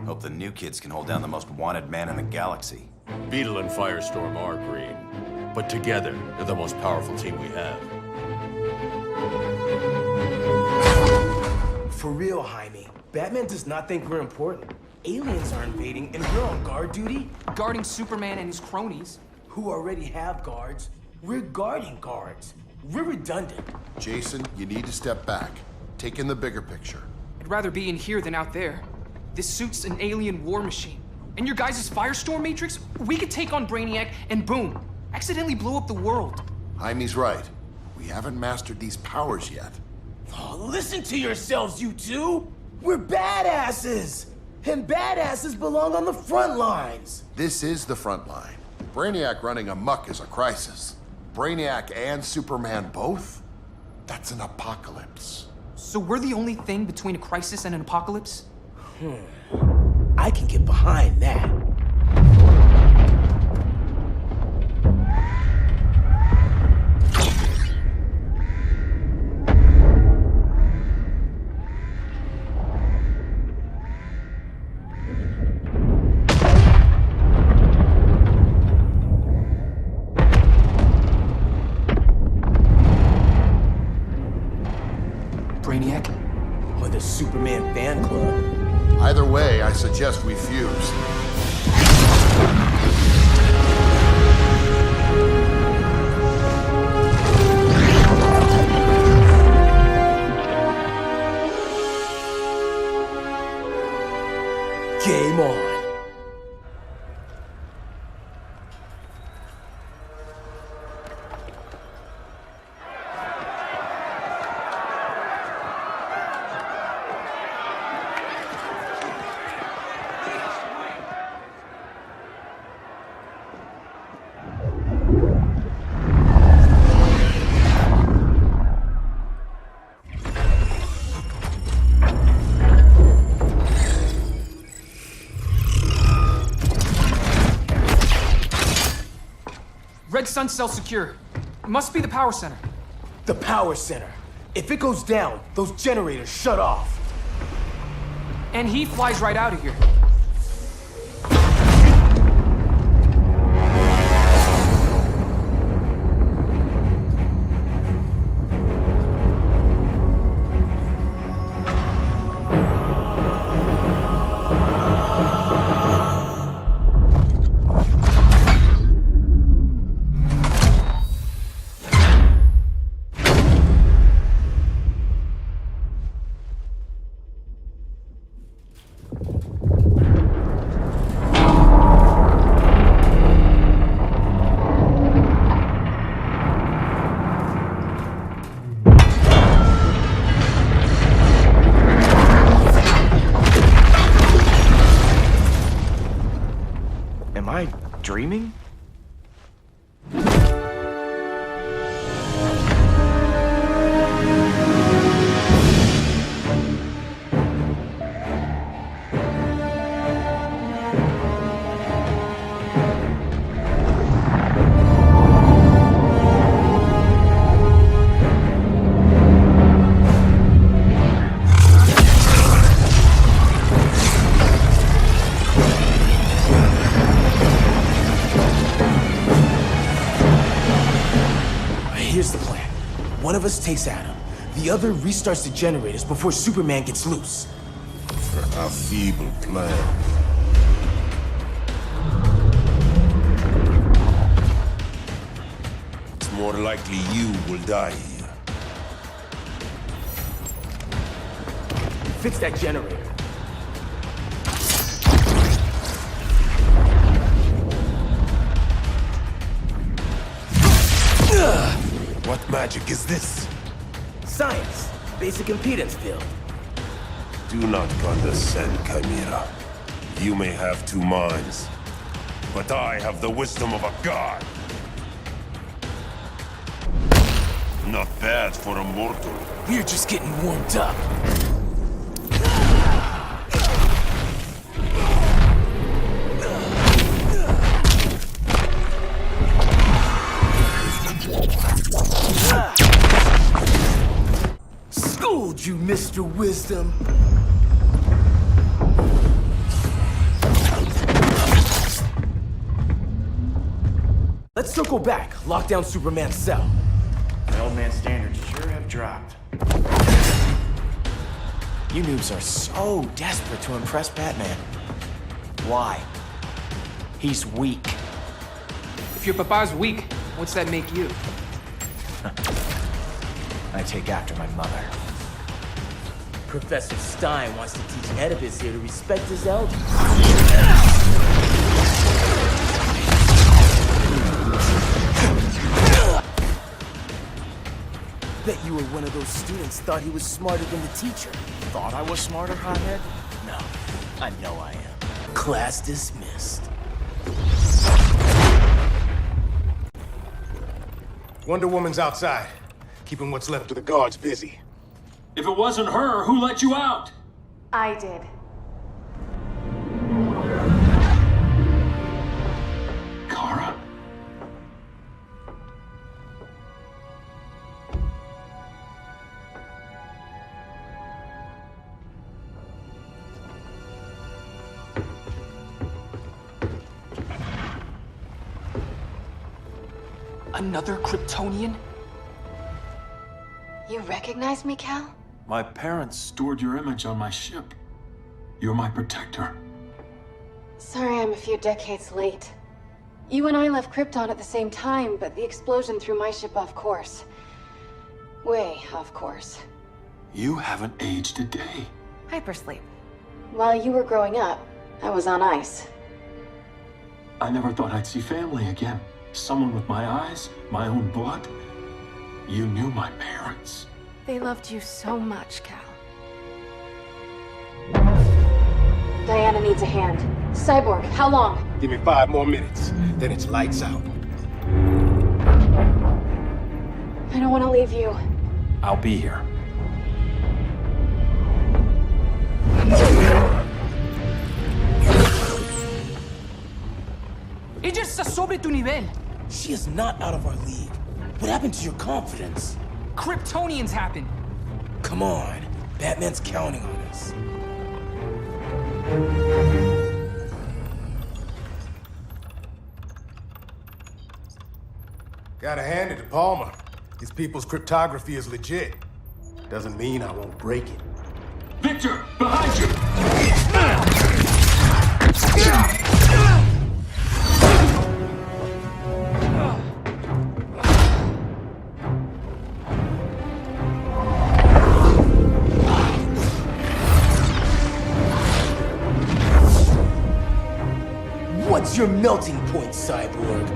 Hope the new kids can hold down the most wanted man in the galaxy. Beetle and Firestorm are green, but together, they're the most powerful team we have. For real, Jaime. Batman does not think we're important. Aliens are invading, and we're on guard duty? Guarding Superman and his cronies. Who already have guards. We're guarding guards. We're redundant. Jason, you need to step back. Take in the bigger picture. I'd rather be in here than out there. This suit's an alien war machine. And your guys' Firestorm Matrix, we could take on Brainiac and boom, accidentally blow up the world. Jaime's right. We haven't mastered these powers yet. Oh, listen to yourselves, you two! We're badasses! And badasses belong on the front lines! This is the front line. Brainiac running amok is a crisis. Brainiac and Superman both? That's an apocalypse. So we're the only thing between a crisis and an apocalypse? I can get behind that. Brainiac? Or the Superman fan club? Either way, I suggest we fuse. Game on. Red Sun cell secure. It must be the power center. The power center. If it goes down, those generators shut off. And he flies right out of here. screaming? Here's the plan. One of us takes Adam. The other restarts the generators before Superman gets loose. A feeble plan. It's more likely you will die here. Fix that generator. What magic is this? Science. Basic impedance field. Do not condescend, Chimera. You may have two minds, but I have the wisdom of a god. Not bad for a mortal. We're just getting warmed up. Schooled you, Mr. Wisdom. Let's circle back, lock down Superman's cell. The old man's standards sure have dropped. You noobs are so desperate to impress Batman. Why? He's weak. If your papa's weak, what's that make you? I take after my mother. Professor Stein wants to teach Oedipus here to respect his elders. Bet you were one of those students thought he was smarter than the teacher. Thought I was smarter, hothead? No, I know I am. Class dismissed. Wonder Woman's outside, keeping what's left of the guards busy. If it wasn't her, who let you out? I did. Kara? Another Kryptonian? You recognize me, Cal? My parents stored your image on my ship. You're my protector. Sorry I'm a few decades late. You and I left Krypton at the same time, but the explosion threw my ship off course. Way off course. You haven't aged a day. Hypersleep. While you were growing up, I was on ice. I never thought I'd see family again. Someone with my eyes, my own blood. You knew my parents. They loved you so much, Cal. Diana needs a hand. Cyborg, how long? Give me 5 more minutes, then it's lights out. I don't want to leave you. I'll be here. Ella está sobre tu nivel. She is not out of our league. What happened to your confidence? Kryptonians happen. Come on. Batman's counting on us. Gotta hand it to Palmer. His people's cryptography is legit. Doesn't mean I won't break it. Victor, behind you! What's your melting point, Cyborg?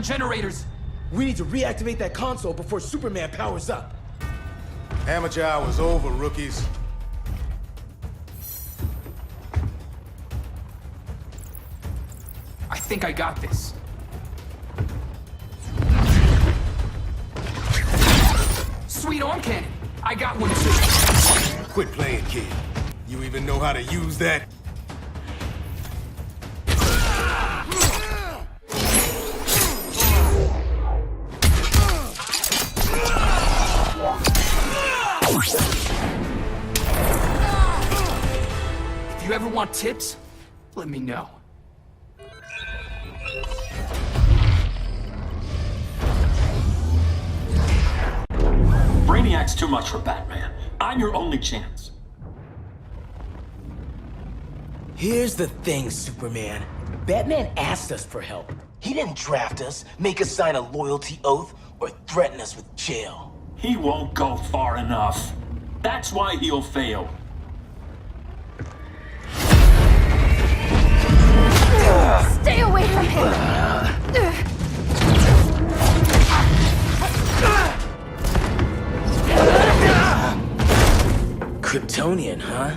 generators. We need to reactivate that console before Superman powers up. Amateur hour's over, rookies. I think I got this. Sweet arm cannon. I got one too. Quit playing, kid. You even know how to use that? If you ever want tips, let me know. Brainiac's too much for Batman. I'm your only chance. Here's the thing, Superman. Batman asked us for help. He didn't draft us, make us sign a loyalty oath, or threaten us with jail. He won't go far enough. That's why he'll fail. Stay away from him! Kryptonian, huh?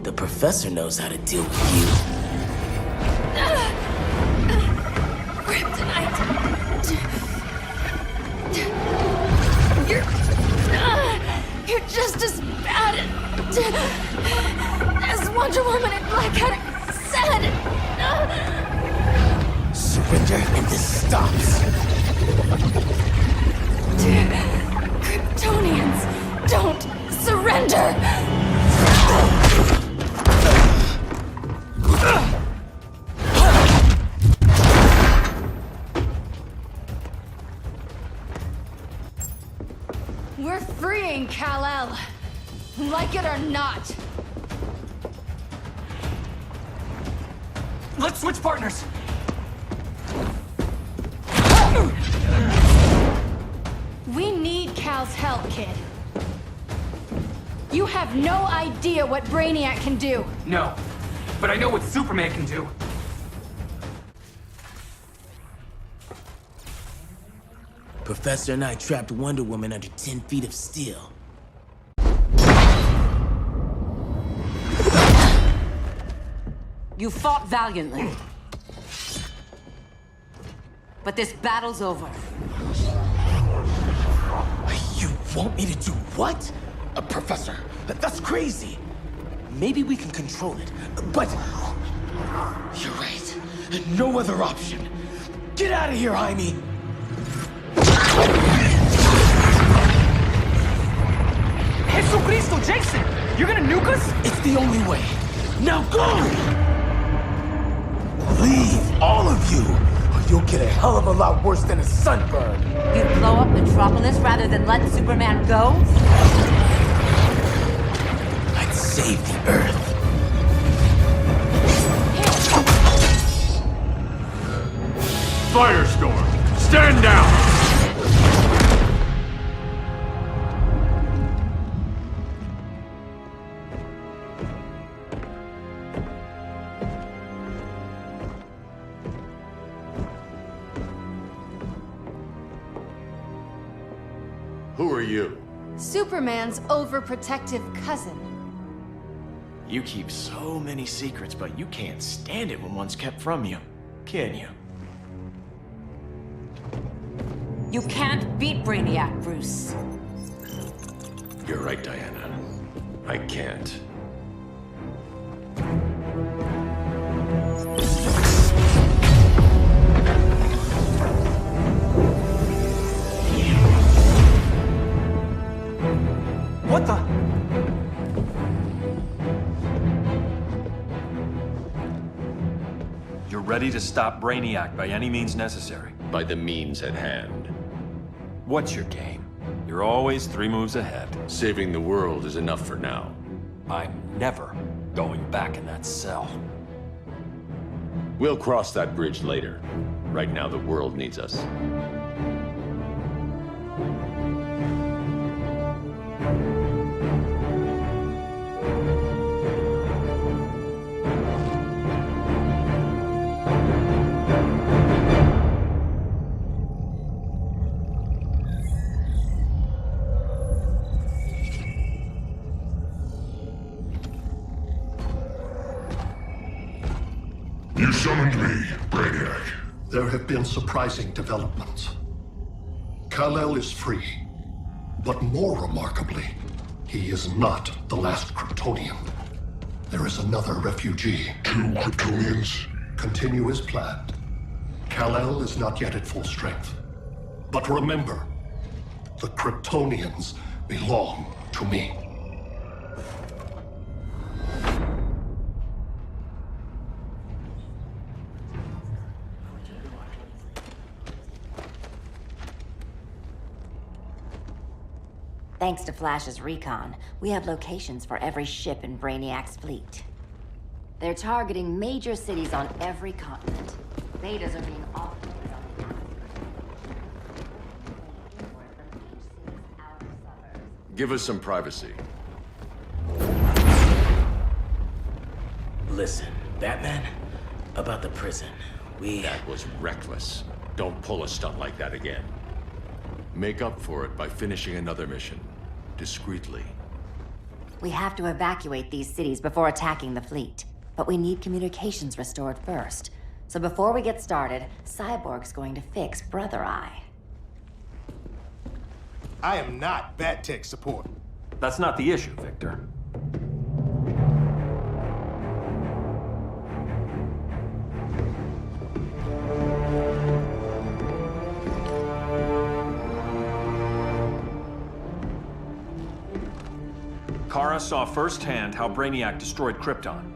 The professor knows how to deal with you. Kryptonite! You're just as bad as Wonder Woman and Black Cat said! Surrender and this stops. Kryptonians, don't surrender! We're freeing Kal-El, like it or not. Let's switch partners. We need Cal's help, kid. You have no idea what Brainiac can do. No, but I know what Superman can do. Professor and I trapped Wonder Woman under 10 feet of steel. You fought valiantly. But this battle's over. You want me to do what? Professor, that's crazy. Maybe we can control it, but... You're right. No other option. Get out of here, Jaime! Jesucristo, Jason! You're gonna nuke us? It's the only way. Now go! Leave, all of you, or you'll get a hell of a lot worse than a sunburn. You'd blow up Metropolis rather than let Superman go? I'd save the Earth. Firestorm, stand down! Who are you? Superman's overprotective cousin. You keep so many secrets, but you can't stand it when one's kept from you, can you? You can't beat Brainiac, Bruce. You're right, Diana. I can't. What the? You're ready to stop Brainiac by any means necessary. By the means at hand. What's your game? You're always 3 moves ahead. Saving the world is enough for now. I'm never going back in that cell. We'll cross that bridge later. Right now, the world needs us. summoned me, Brainiac. There have been surprising developments. Kal-El is free, but more remarkably, he is not the last Kryptonian. There is another refugee. 2 Kryptonians? Continue as planned. Kal-El is not yet at full strength. But remember, the Kryptonians belong to me. Thanks to Flash's recon, we have locations for every ship in Brainiac's fleet. They're targeting major cities on every continent. Betas are being offloaded on the outskirts. Give us some privacy. Listen, Batman, about the prison, That was reckless. Don't pull a stunt like that again. Make up for it by finishing another mission. Discreetly. We have to evacuate these cities before attacking the fleet. But we need communications restored first. So before we get started, Cyborg's going to fix Brother Eye. I am not Bat Tech support. That's not the issue, Victor. Kara saw firsthand how Brainiac destroyed Krypton.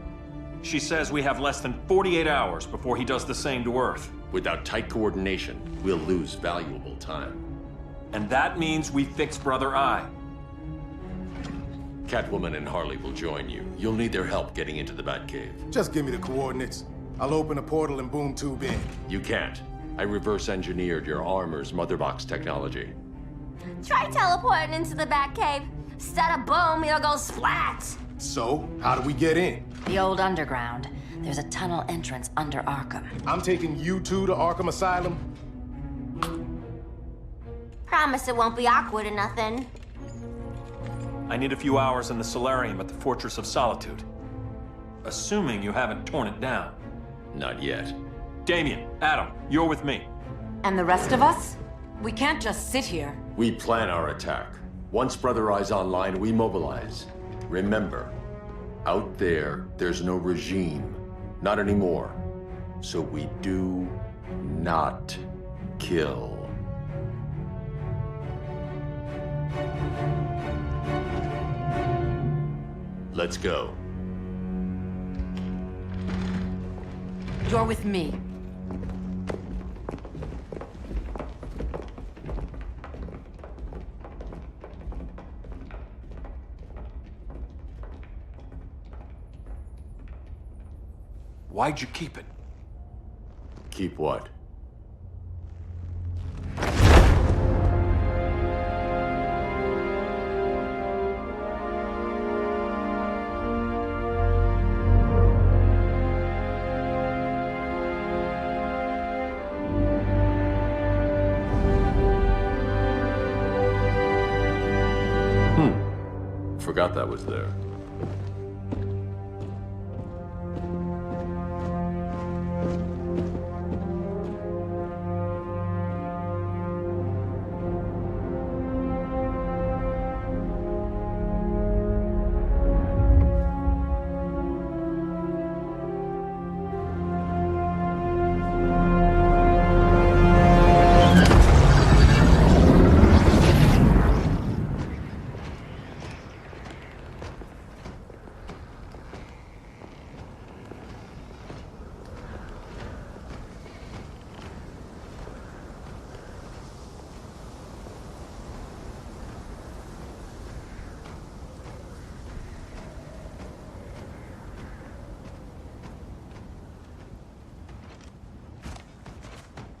She says we have less than 48 hours before he does the same to Earth. Without tight coordination, we'll lose valuable time. And that means we fix Brother Eye. Catwoman and Harley will join you. You'll need their help getting into the Batcave. Just give me the coordinates. I'll open a portal and boom tube in. You can't. I reverse engineered your armor's motherbox technology. Try teleporting into the Batcave. Instead of boom, it'll go splat. So, how do we get in? The old underground. There's a tunnel entrance under Arkham. I'm taking you two to Arkham Asylum. Promise it won't be awkward or nothing. I need a few hours in the solarium at the Fortress of Solitude. Assuming you haven't torn it down. Not yet. Damien, Adam, you're with me. And the rest of us? We can't just sit here. We plan our attack. Once Brother Eye's online, we mobilize. Remember, out there, there's no regime. Not anymore. So we do not kill. Let's go. You're with me. Why'd you keep it? Keep what? Forgot that was there.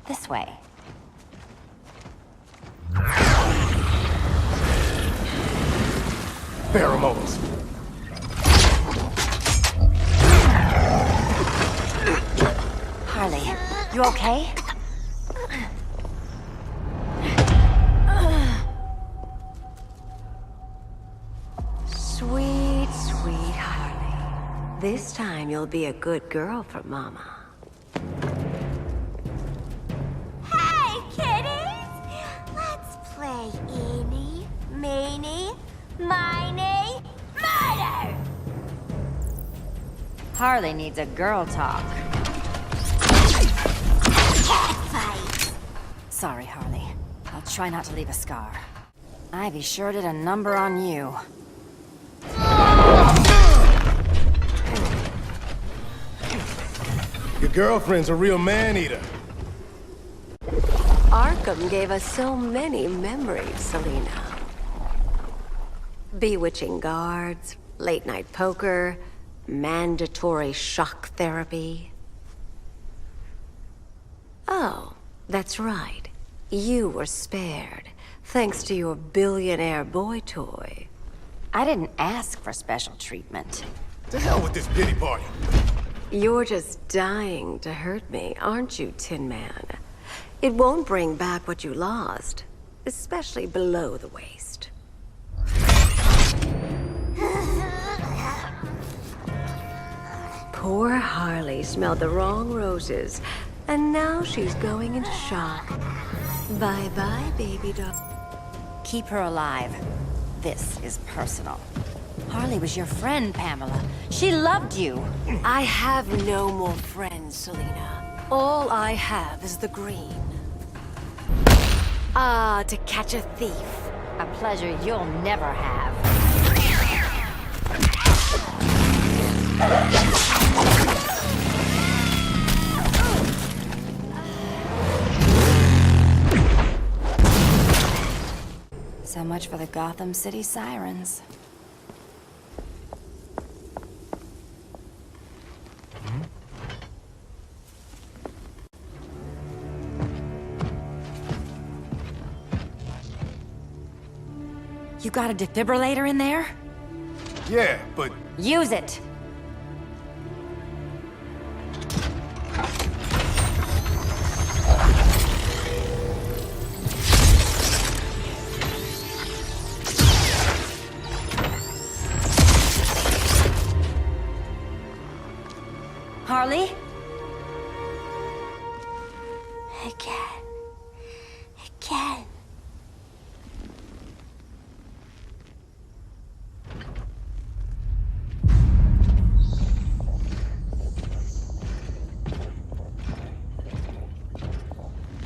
This way. Pheromones. Harley, you okay? Sweet, sweet Harley. This time you'll be a good girl for Mama. Harley needs a girl talk. Sorry, Harley. I'll try not to leave a scar. Ivy sure did a number on you. Your girlfriend's a real man-eater. Arkham gave us so many memories, Selina. Bewitching guards, late-night poker, mandatory shock therapy. Oh, that's right. You were spared, thanks to your billionaire boy toy. I didn't ask for special treatment. To hell with this pity party. You're just dying to hurt me, aren't you, Tin Man? It won't bring back what you lost, especially below the waist. Poor Harley smelled the wrong roses, and now she's going into shock. Bye-bye, baby doll. Keep her alive. This is personal. Harley was your friend, Pamela. She loved you. I have no more friends, Selina. All I have is the green. Ah, to catch a thief. A pleasure you'll never have. So much for the Gotham City sirens. You got a defibrillator in there? Yeah, but... Use it! Harley? Again. Again.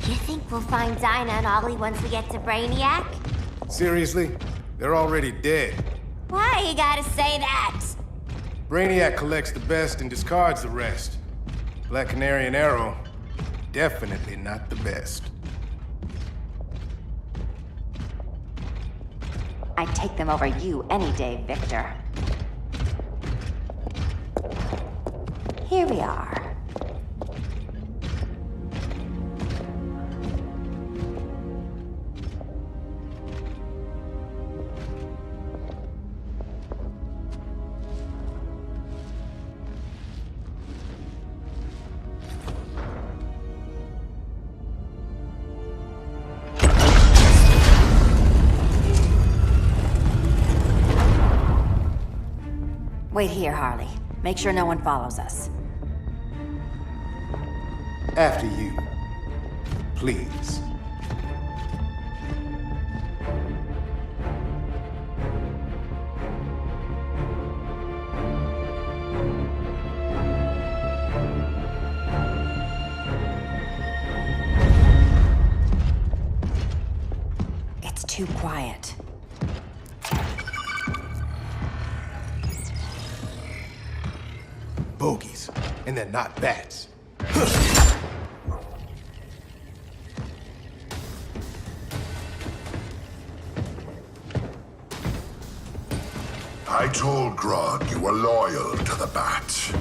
You think we'll find Dinah and Ollie once we get to Brainiac? Seriously? They're already dead. Why you gotta say that? Brainiac collects the best and discards the rest. Black Canary and Arrow, definitely not the best. I'd take them over you any day, Victor. Here we are. Wait here, Harley. Make sure no one follows us. After you. Please. It's too quiet. Bogies. And they're not bats. I told Grodd you were loyal to the Bat.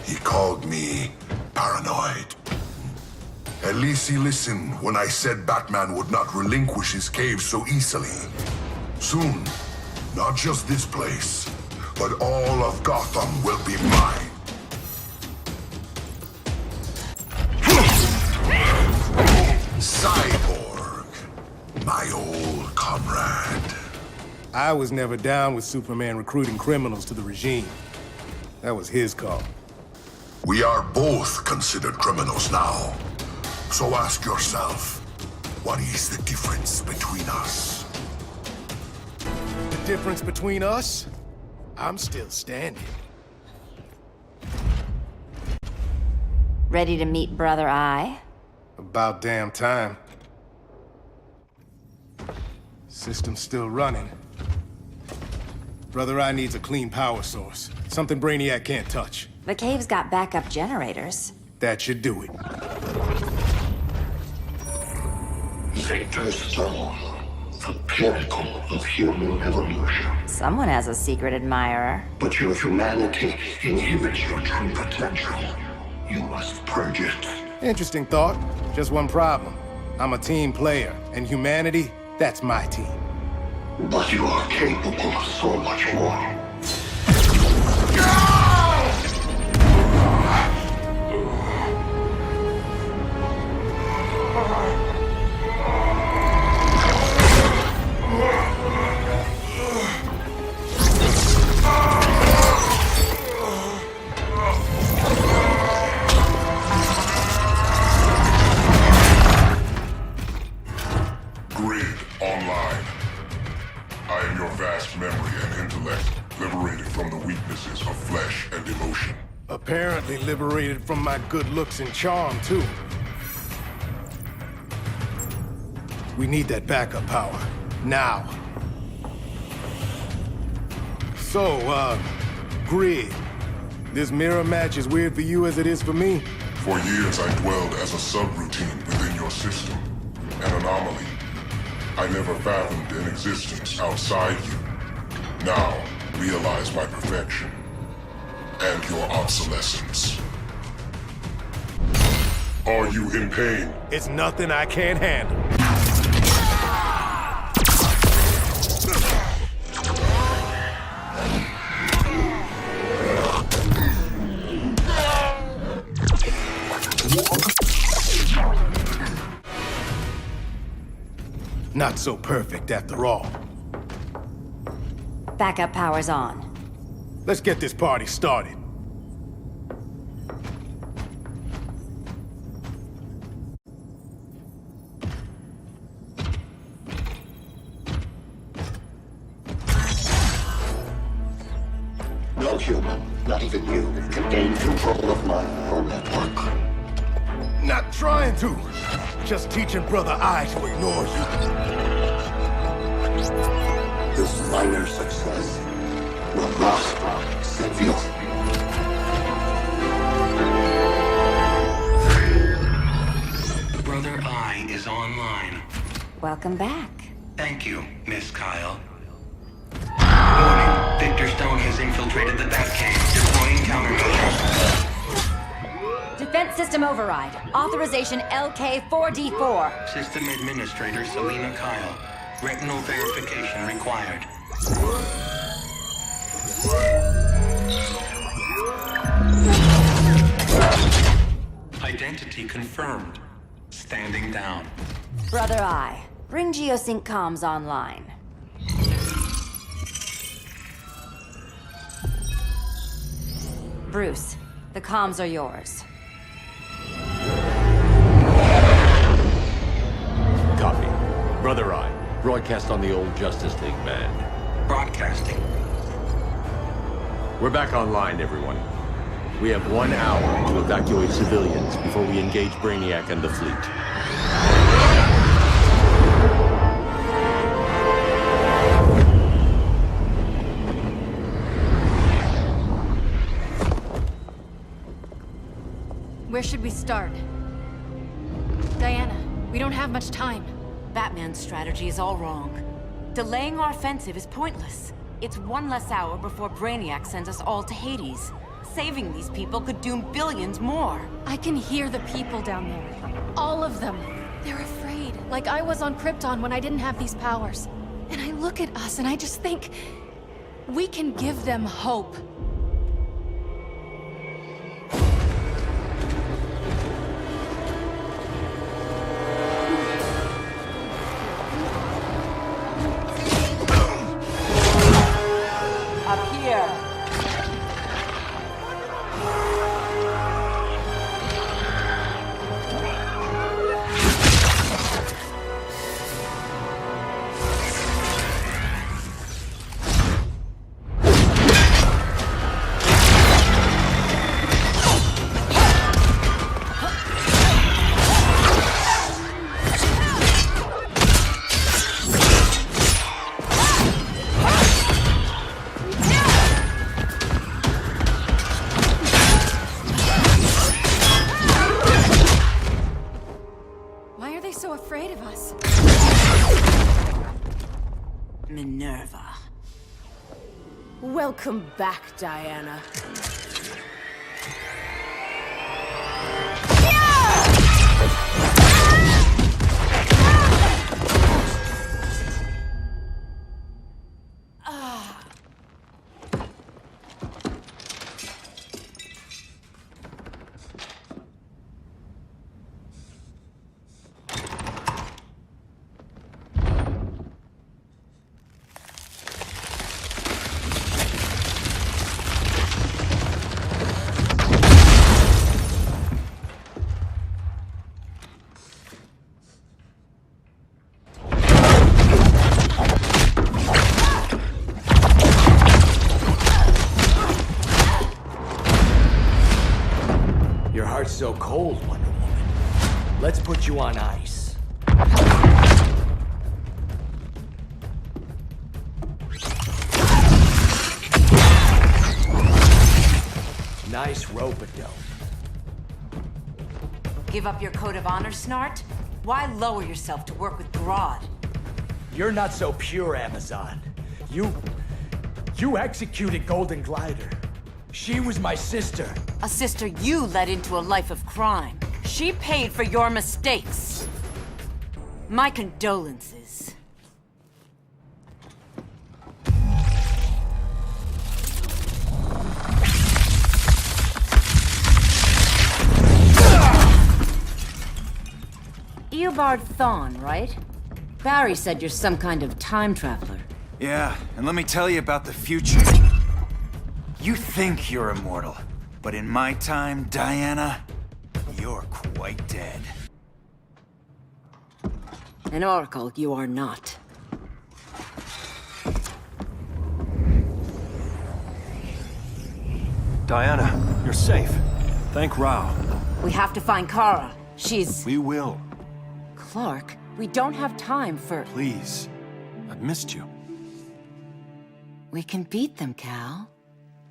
He called me paranoid. At least he listened when I said Batman would not relinquish his cave so easily. Soon, not just this place, but all of Gotham will be mine. Cyborg, my old comrade. I was never down with Superman recruiting criminals to the regime. That was his call. We are both considered criminals now. So ask yourself, what is the difference between us? The difference between us? I'm still standing. Ready to meet Brother Eye? About damn time. System's still running. Brother Eye needs a clean power source. Something Brainiac can't touch. The cave's got backup generators. That should do it. Victor's Stone, the pinnacle of human evolution. Someone has a secret admirer. But your humanity inhibits your true potential. You must purge it. Interesting thought. Just one problem. I'm a team player, and humanity, that's my team. But you are capable of so much more. Apparently liberated from my good looks and charm, too. We need that backup power. Now. So, Grid. This mirror match is weird for you as it is for me? For years I dwelled as a subroutine within your system. An anomaly. I never fathomed an existence outside you. Now, realize my perfection. And your obsolescence. Are you in pain? It's nothing I can't handle. Not so perfect after all. Backup power's on. Let's get this party started. No human, not even you, can gain control of my neural network. Not trying to. Just teaching Brother Eye to ignore you. This minor success will prosper, Silvio. Brother Eye is online. Welcome back. Thank you, Miss Kyle. Warning, Victor Stone has infiltrated the Batcave, deploying countermeasures. Defense system override. Authorization LK4D4. System Administrator Selena Kyle. Retinal verification required. Identity confirmed. Standing down. Brother Eye, bring Geosync comms online. Bruce, the comms are yours. Copy. Brother Eye, broadcast on the old Justice League band. Broadcasting. We're back online, everyone. We have 1 hour to evacuate civilians before we engage Brainiac and the fleet. Where should we start? Diana, we don't have much time. Batman's strategy is all wrong. Delaying our offensive is pointless. It's one less hour before Brainiac sends us all to Hades. Saving these people could doom billions more. I can hear the people down there. All of them. They're afraid, like I was on Krypton when I didn't have these powers. And I look at us and I just think, we can give them hope. Up here. Minerva. Welcome back, Diana. Your heart's so cold, Wonder Woman. Let's put you on ice. Nice rope-a-dope. Give up your code of honor, Snart? Why lower yourself to work with Grodd? You're not so pure, Amazon. You executed Golden Glider. She was my sister. A sister you led into a life of crime. She paid for your mistakes. My condolences. Eobard Thawne, right? Barry said you're some kind of time traveler. Yeah, and let me tell you about the future. You think you're immortal, but in my time, Diana, you're quite dead. An oracle you are not. Diana, you're safe. Thank Rao. We have to find Kara. She's... We will. Clark, we don't have time for... Please. I've missed you. We can beat them, Cal.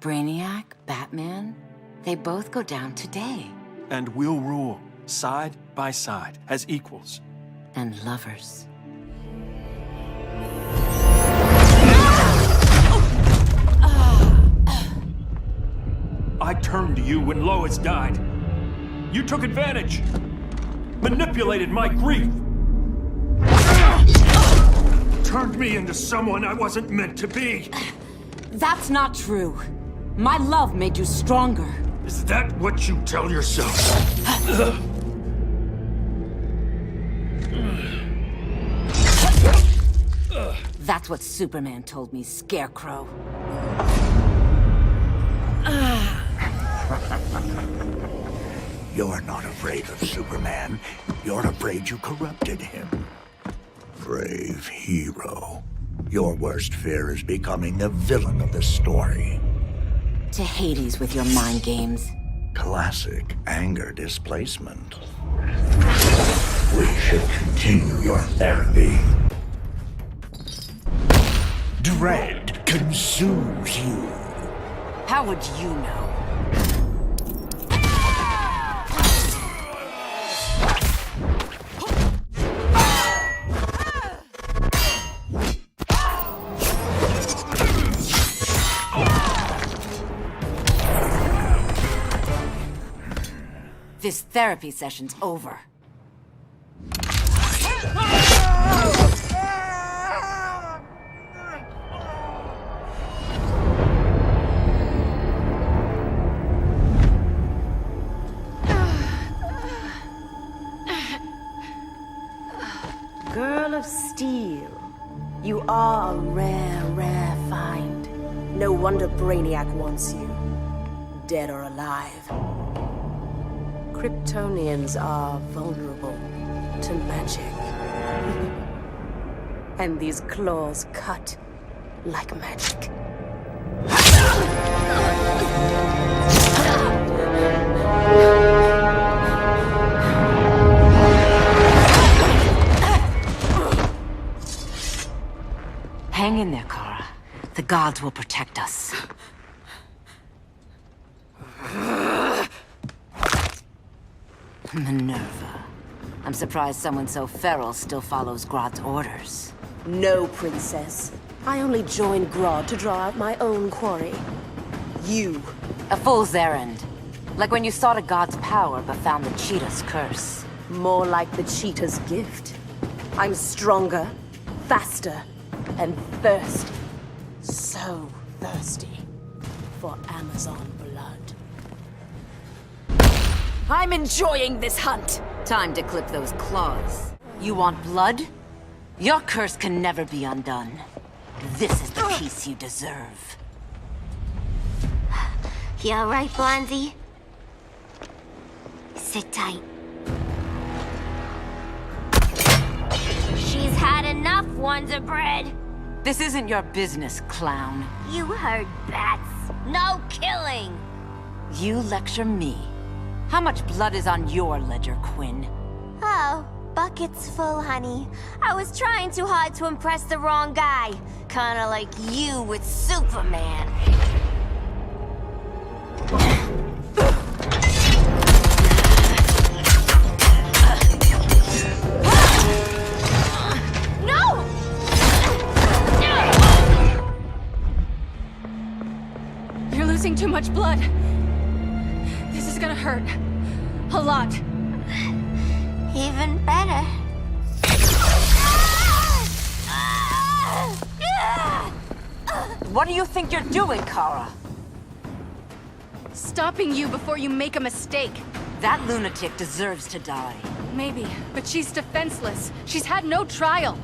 Brainiac, Batman, they both go down today. And we'll rule, side by side, as equals. And lovers. I turned to you when Lois died. You took advantage. Manipulated my grief. Turned me into someone I wasn't meant to be. That's not true. My love made you stronger. Is that what you tell yourself? That's what Superman told me, Scarecrow. You're not afraid of Superman. You're afraid you corrupted him. Brave hero. Your worst fear is becoming the villain of the story. To Hades with your mind games. Classic anger displacement. We should continue your therapy. Dread consumes you. How would you know? This therapy session's over. Girl of Steel, you are a rare, rare find. No wonder Brainiac wants you, dead or alive. Kryptonians are vulnerable to magic. And these claws cut like magic. Hang in there, Kara. The gods will protect us. Minerva. I'm surprised someone so feral still follows Grodd's orders. No, princess. I only joined Grodd to draw out my own quarry. You. A fool's errand. Like when you sought a god's power but found the cheetah's curse. More like the cheetah's gift. I'm stronger, faster, and thirsty. So thirsty for Amazon blood. I'm enjoying this hunt! Time to clip those claws. You want blood? Your curse can never be undone. This is the peace you deserve. You alright, Blondie? Sit tight. She's had enough, Wonder Bread. This isn't your business, clown. You heard bats. No killing. You lecture me. How much blood is on your ledger, Quinn? Oh, buckets full, honey. I was trying too hard to impress the wrong guy. Kinda like you with Superman. No! You're losing too much blood. This is gonna hurt. A lot. Even better. What do you think you're doing, Kara? Stopping you before you make a mistake. That lunatic deserves to die. Maybe, but she's defenseless. She's had no trial.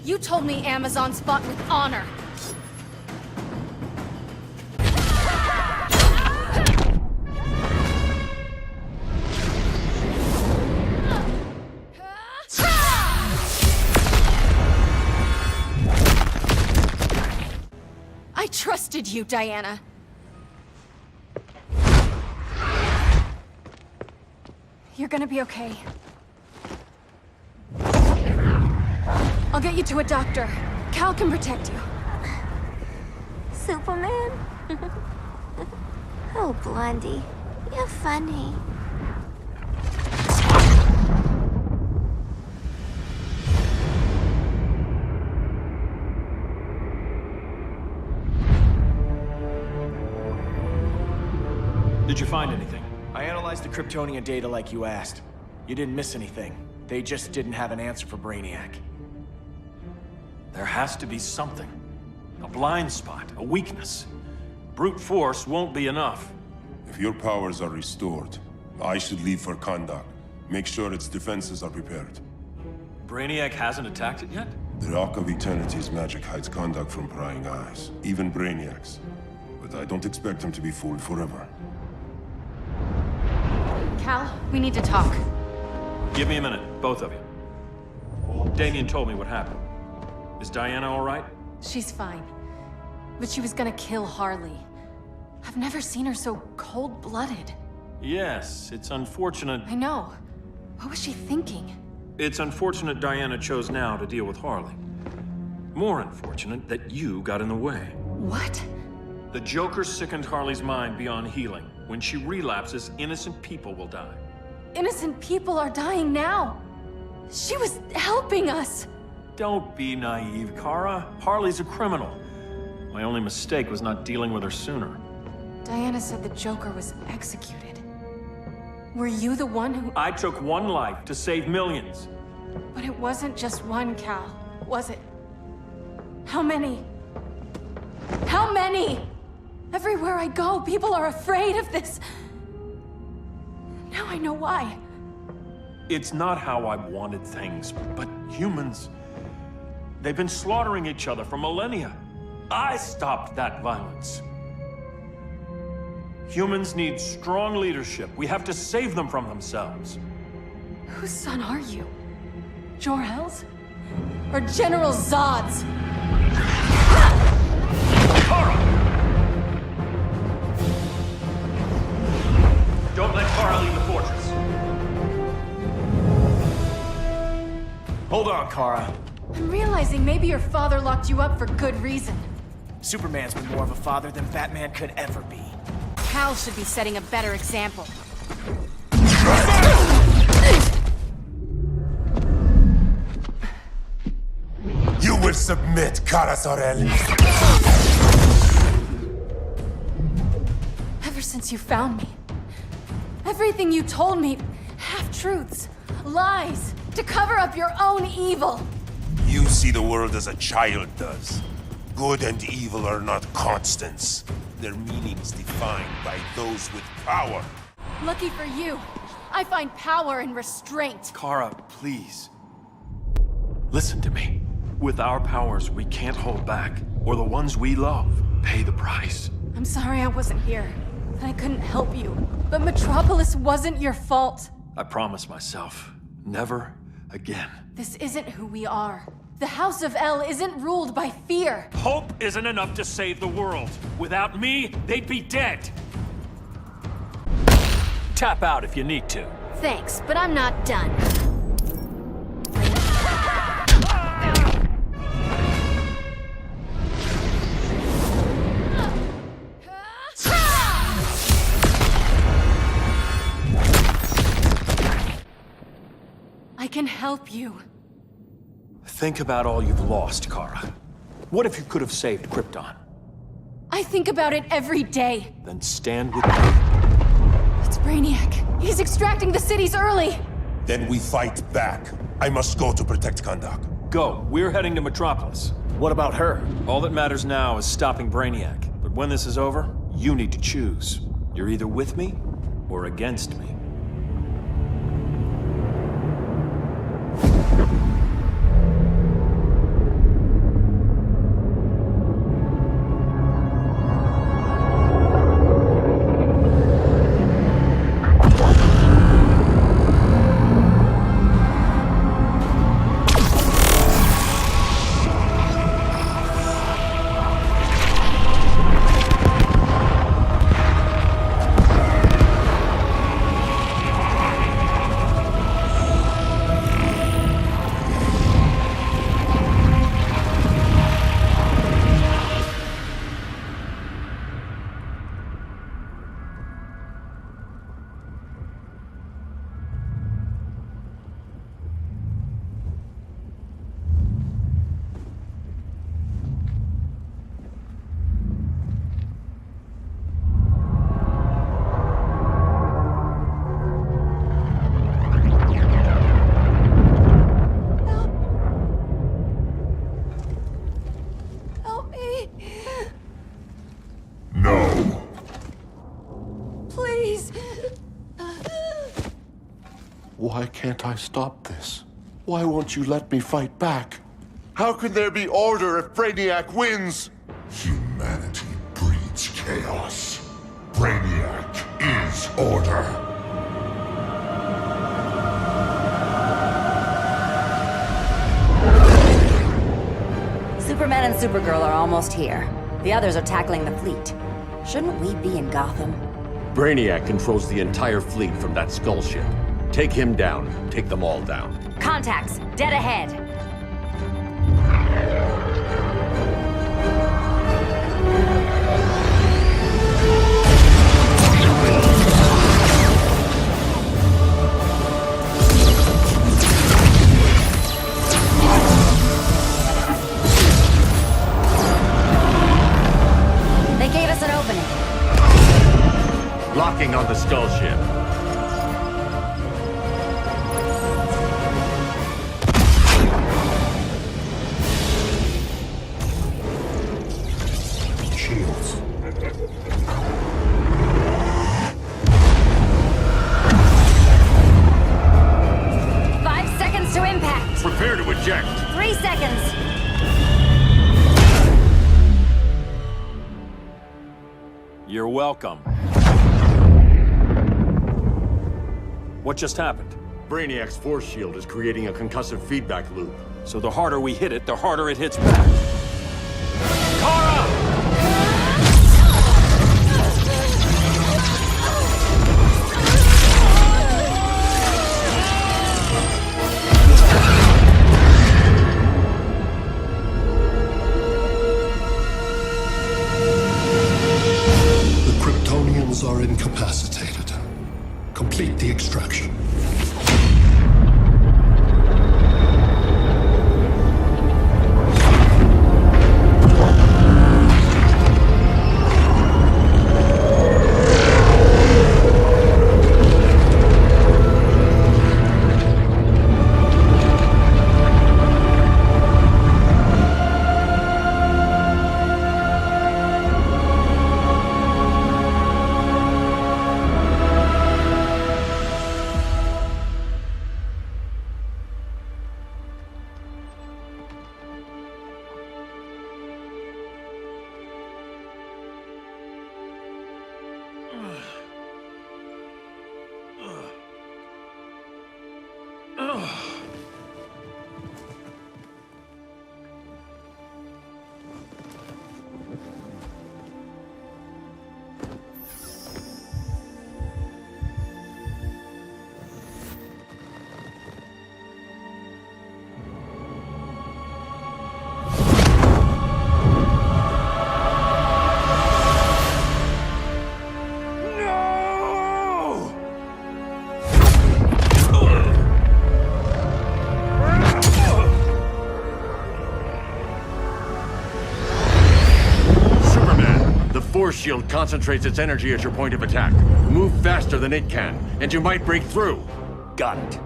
You told me Amazon's fought with honor. I trusted you, Diana. You're gonna be okay. I'll get you to a doctor. Cal can protect you. Superman? Oh, Blondie, you're funny. Did you find anything? I analyzed the Kryptonian data like you asked. You didn't miss anything. They just didn't have an answer for Brainiac. There has to be something. A blind spot, a weakness. Brute force won't be enough. If your powers are restored, I should leave for Kahndaq. Make sure its defenses are prepared. Brainiac hasn't attacked it yet? The Rock of Eternity's magic hides Kahndaq from prying eyes, even Brainiac's. But I don't expect him to be fooled forever. Cal, we need to talk. Give me a minute, both of you. Damien told me what happened. Is Diana all right? She's fine. But she was gonna kill Harley. I've never seen her so cold-blooded. Yes, it's unfortunate. I know. What was she thinking? It's unfortunate Diana chose now to deal with Harley. More unfortunate that you got in the way. What? The Joker sickened Harley's mind beyond healing. When she relapses, innocent people will die. Innocent people are dying now. She was helping us. Don't be naive, Kara. Harley's a criminal. My only mistake was not dealing with her sooner. Diana said the Joker was executed. Were you the one who... I took one life to save millions. But it wasn't just one, Cal, was it? How many? How many? Everywhere I go, people are afraid of this. Now I know why. It's not how I wanted things, but humans... They've been slaughtering each other for millennia. I stopped that violence. Humans need strong leadership. We have to save them from themselves. Whose son are you? Jor-El's? Or General Zod's? Don't let Kara leave the fortress. Hold on, Kara. I'm realizing maybe your father locked you up for good reason. Superman's been more of a father than Batman could ever be. Cal should be setting a better example. You will submit, Kara Zor-El. Ever since you found me, everything you told me, half-truths, lies, to cover up your own evil. You see the world as a child does. Good and evil are not constants. Their meanings defined by those with power. Lucky for you, I find power in restraint. Kara, please. Listen to me. With our powers, we can't hold back, or the ones we love pay the price. I'm sorry I wasn't here, and I couldn't help you. But Metropolis wasn't your fault. I promise myself, never again. This isn't who we are. The House of El isn't ruled by fear. Hope isn't enough to save the world. Without me, they'd be dead. Tap out if you need to. Thanks, but I'm not done. I can help you. Think about all you've lost, Kara. What if you could have saved Krypton? I think about it every day. Then stand with me. It's Brainiac. He's extracting the cities early. Then we fight back. I must go to protect Kahndaq. Go. We're heading to Metropolis. What about her? All that matters now is stopping Brainiac. But when this is over, you need to choose. You're either with me or against me. Why can't I stop this? Why won't you let me fight back? How can there be order if Brainiac wins? Humanity breeds chaos. Brainiac is order. Superman and Supergirl are almost here. The others are tackling the fleet. Shouldn't we be in Gotham? Brainiac controls the entire fleet from that skull ship. Take him down. Take them all down. Contacts, dead ahead. They gave us an opening. Locking on the skull ship. Shields. Five seconds to impact. Prepare to eject. 3 seconds. You're welcome. What just happened? Brainiac's force shield is creating a concussive feedback loop. So the harder we hit it, the harder it hits back. Kara! The Kryptonians are incapacitated. Complete the extraction. force shield concentrates its energy at your point of attack. Move faster than it can, and you might break through. Got it.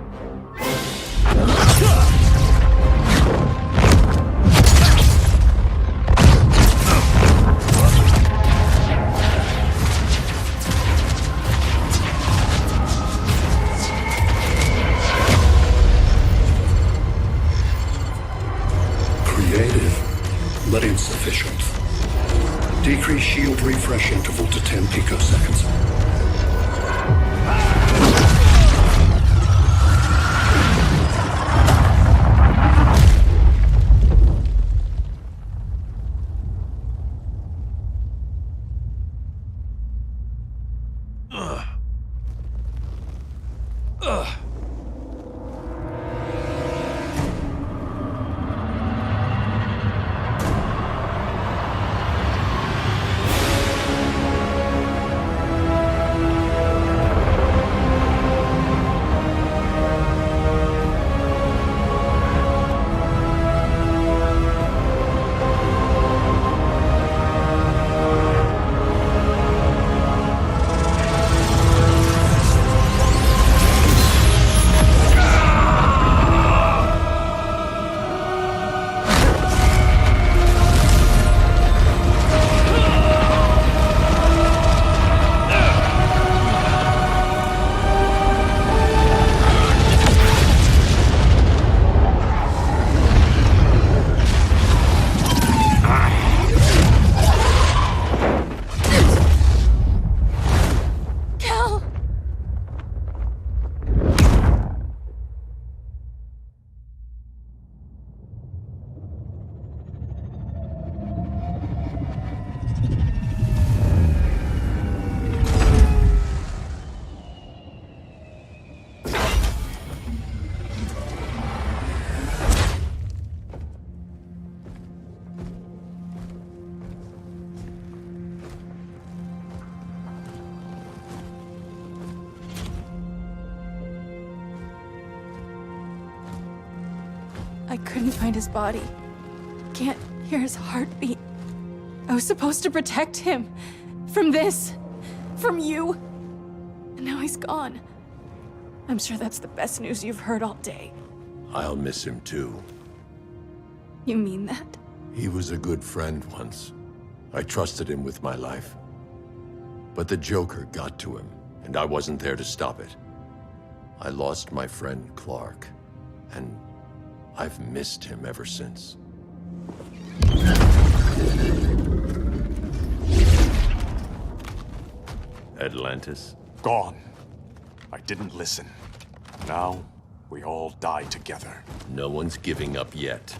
Creative, but insufficient. Decrease shield refresh interval to 10 picoseconds. I couldn't find his body. Can't hear his heartbeat. I was supposed to protect him. From this. From you. And now he's gone. I'm sure that's the best news you've heard all day. I'll miss him too. You mean that? He was a good friend once. I trusted him with my life. But the Joker got to him, and I wasn't there to stop it. I lost my friend Clark, and I've missed him ever since. Atlantis? Gone. I didn't listen. Now, we all die together. No one's giving up yet.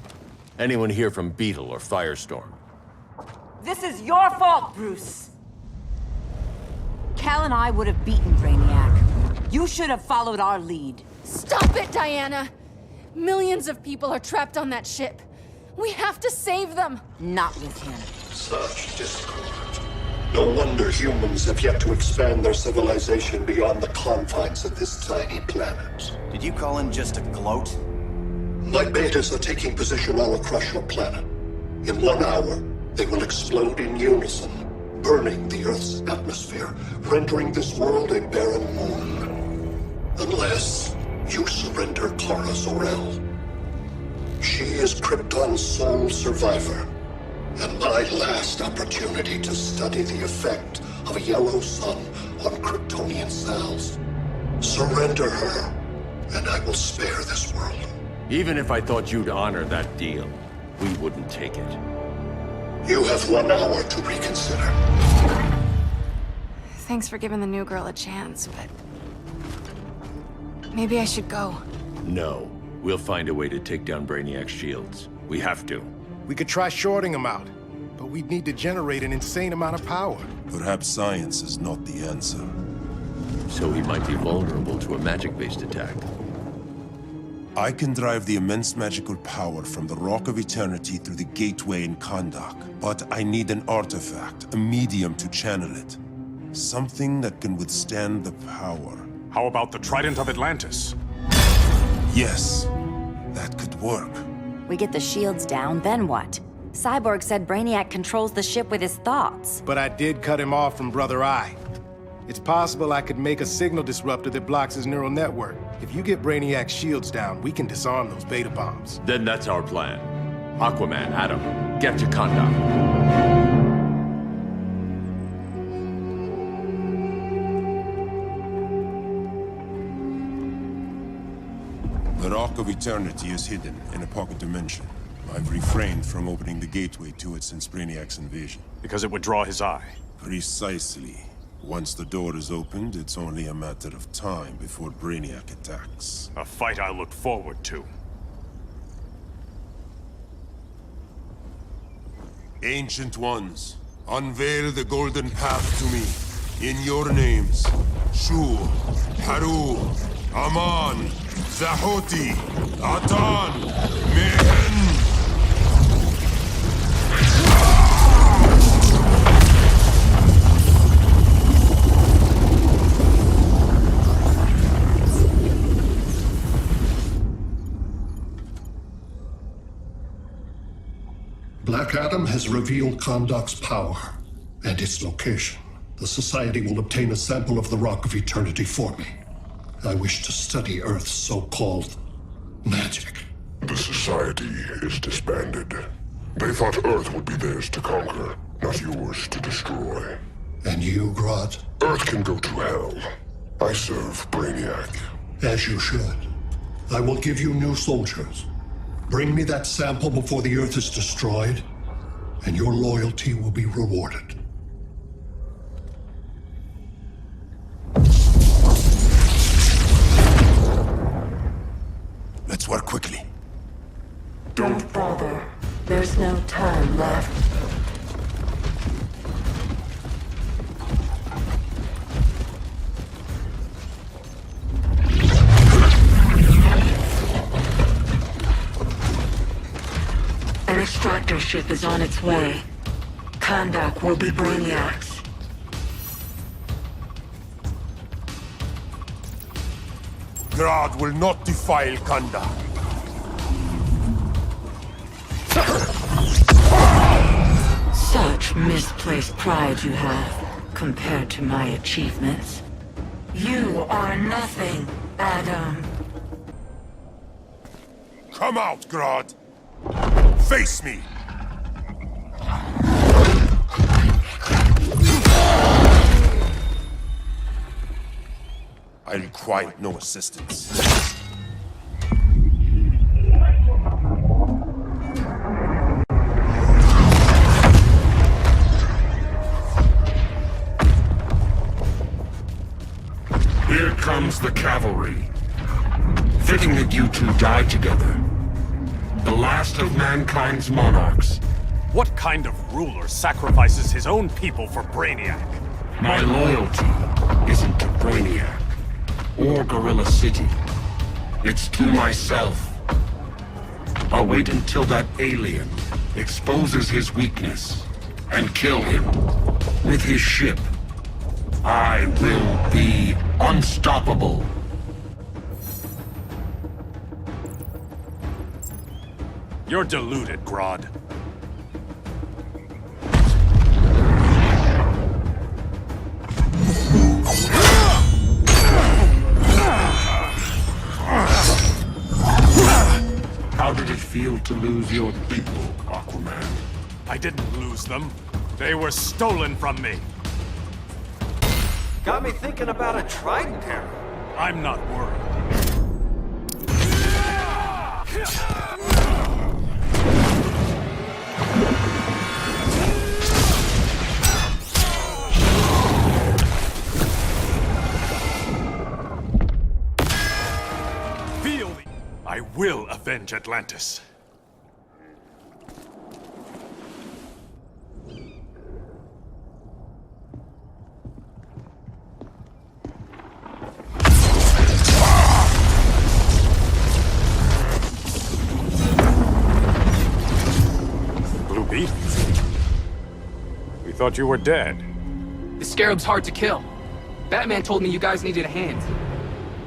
Anyone here from Beetle or Firestorm? This is your fault, Bruce. Cal and I would have beaten Brainiac. You should have followed our lead. Stop it, Diana! Millions of people are trapped on that ship. We have to save them! Not with him. Such discord. No wonder humans have yet to expand their civilization beyond the confines of this tiny planet. Did you call in just to gloat? My betas are taking position all across your planet. In 1 hour, they will explode in unison, burning the Earth's atmosphere, rendering this world a barren moon. Unless you surrender Clara Zor-El. She is Krypton's sole survivor, and my last opportunity to study the effect of a yellow sun on Kryptonian cells. Surrender her, and I will spare this world. Even if I thought you'd honor that deal, we wouldn't take it. You have 1 hour to reconsider. Thanks for giving the new girl a chance, but... maybe I should go. No. We'll find a way to take down Brainiac's shields. We have to. We could try shorting him out, but we'd need to generate an insane amount of power. Perhaps science is not the answer. So he might be vulnerable to a magic-based attack. I can drive the immense magical power from the Rock of Eternity through the gateway in Kondak, but I need an artifact, a medium to channel it. Something that can withstand the power. How about the Trident of Atlantis? Yes, that could work. We get the shields down, then what? Cyborg said Brainiac controls the ship with his thoughts. But I did cut him off from Brother Eye. It's possible I could make a signal disruptor that blocks his neural network. If you get Brainiac's shields down, we can disarm those beta bombs. Then that's our plan. Aquaman, Adam, get to Kanda. The Rock of Eternity is hidden in a pocket dimension. I've refrained from opening the gateway to it since Brainiac's invasion. Because it would draw his eye. Precisely. Once the door is opened, it's only a matter of time before Brainiac attacks. A fight I look forward to. Ancient Ones, unveil the golden path to me. In your names, Shu, Haru, Aman, Zahoti, Atan, Mehen! Black Adam has revealed Kandak's power and its location. The Society will obtain a sample of the Rock of Eternity for me. I wish to study Earth's so-called magic. The Society is disbanded. They thought Earth would be theirs to conquer, not yours to destroy. And you, Grodd? Earth can go to hell. I serve Brainiac. As you should. I will give you new soldiers. Bring me that sample before the Earth is destroyed, and your loyalty will be rewarded. Let's work quickly. Don't bother. There's no time left. An extractor ship is on its way. Kandak will be Brainiac's. Grodd will not defile Kanda. Such misplaced pride you have, compared to my achievements. You are nothing, Adam. Come out, Grodd. Face me! I require no assistance. Here comes the cavalry. Fitting that you two die together. The last of mankind's monarchs. What kind of ruler sacrifices his own people for Brainiac? My loyalty isn't to Brainiac or Gorilla City. It's to myself. I'll wait until that alien exposes his weakness and kill him with his ship. I will be unstoppable. You're deluded, Grodd. How did it feel to lose your people, Aquaman? I didn't lose them. They were stolen from me. Got me thinking about a trident arrow. I'm not worried. I will avenge Atlantis. Blue Beetle? We thought you were dead. The Scarab's hard to kill. Batman told me you guys needed a hand.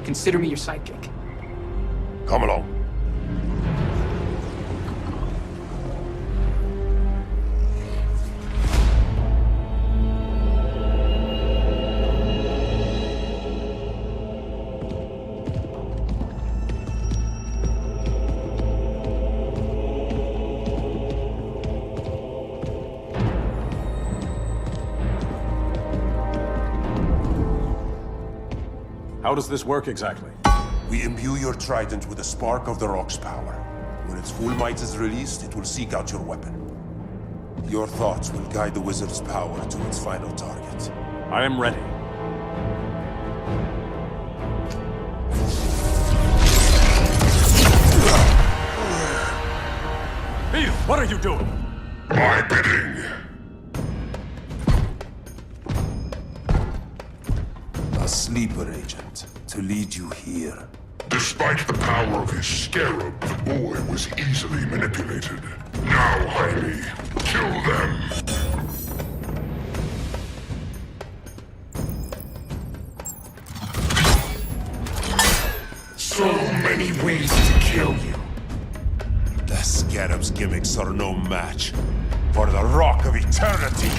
Consider me your sidekick. Come along. How does this work exactly? We imbue your trident with a spark of the rock's power. When its full might is released, it will seek out your weapon. Your thoughts will guide the wizard's power to its final target. I am ready. Beetle, what are you doing? My bidding. A sleeper agent to lead you here. Despite the power of his scarab, the boy was easily manipulated. Now, Jaime, kill them. So many ways to kill you. The scarab's gimmicks are no match for the Rock of Eternity.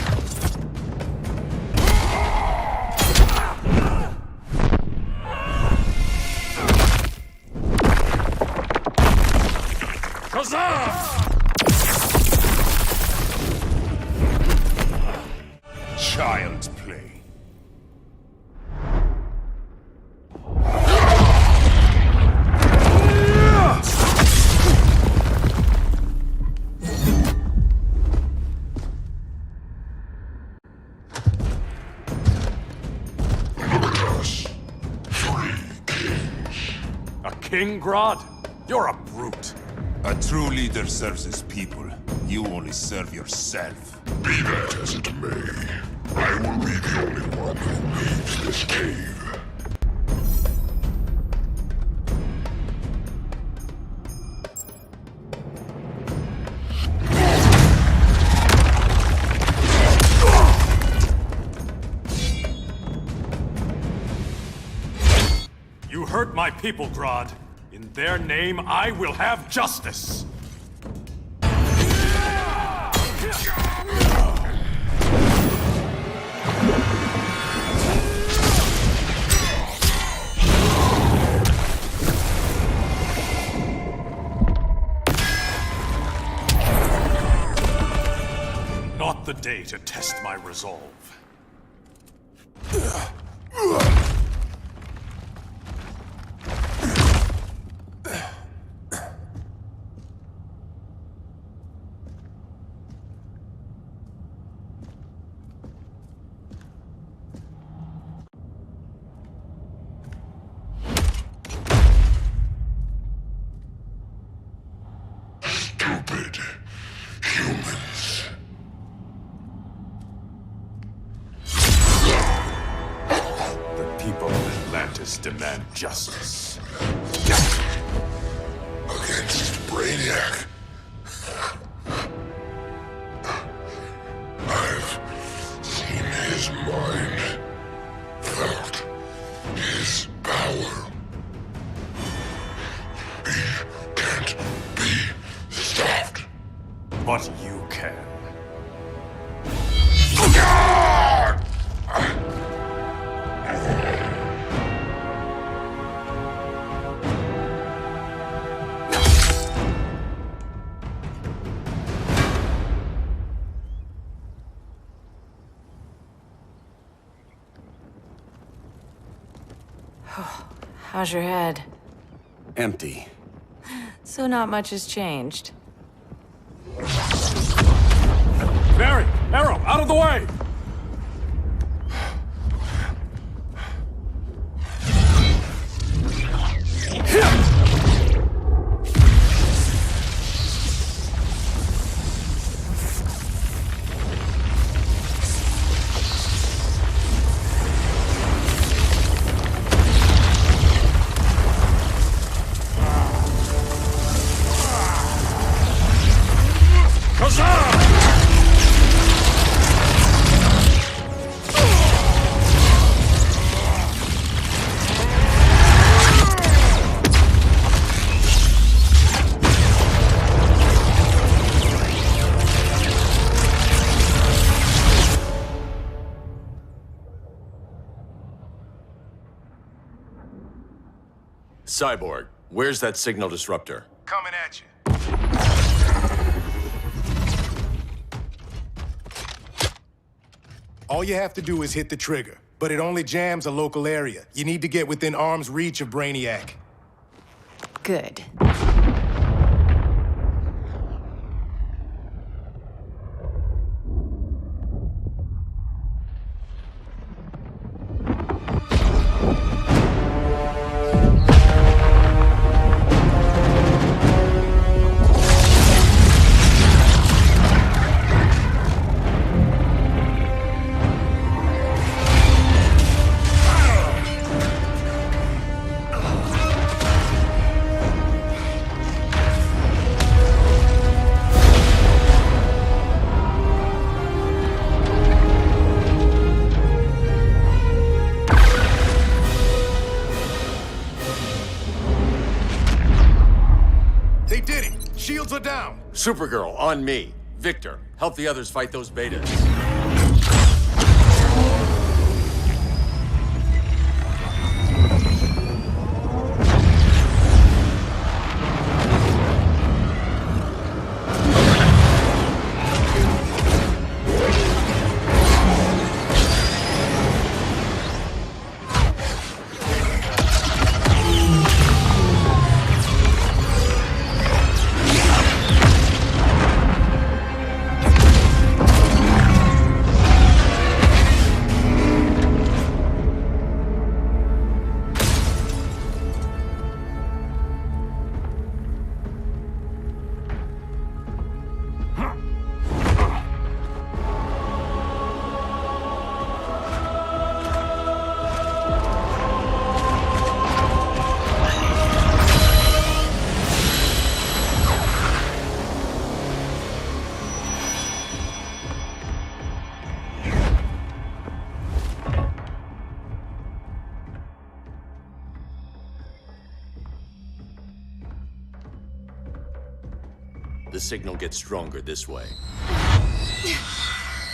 Child's play. A king, Grodd? You're a brute. A true leader serves his people. You only serve yourself. Be that as it may, I will be the only one who leaves this cave. You hurt my people, Grodd. In their name, I will have justice. Not the day to test my resolve. Stupid humans. The people of Atlantis demand justice. Against Brainiac. I've seen his mind, felt his power. He can't be stopped. But you can. How's your head? Empty. So not much has changed. Barry! Arrow! Out of the way! Cyborg, where's that signal disruptor? Coming at you. All you have to do is hit the trigger. but it only jams a local area. You need to get within arm's reach of Brainiac. Good. They did it! Shields are down! Supergirl, on me. Victor, help the others fight those betas. The signal gets stronger this way.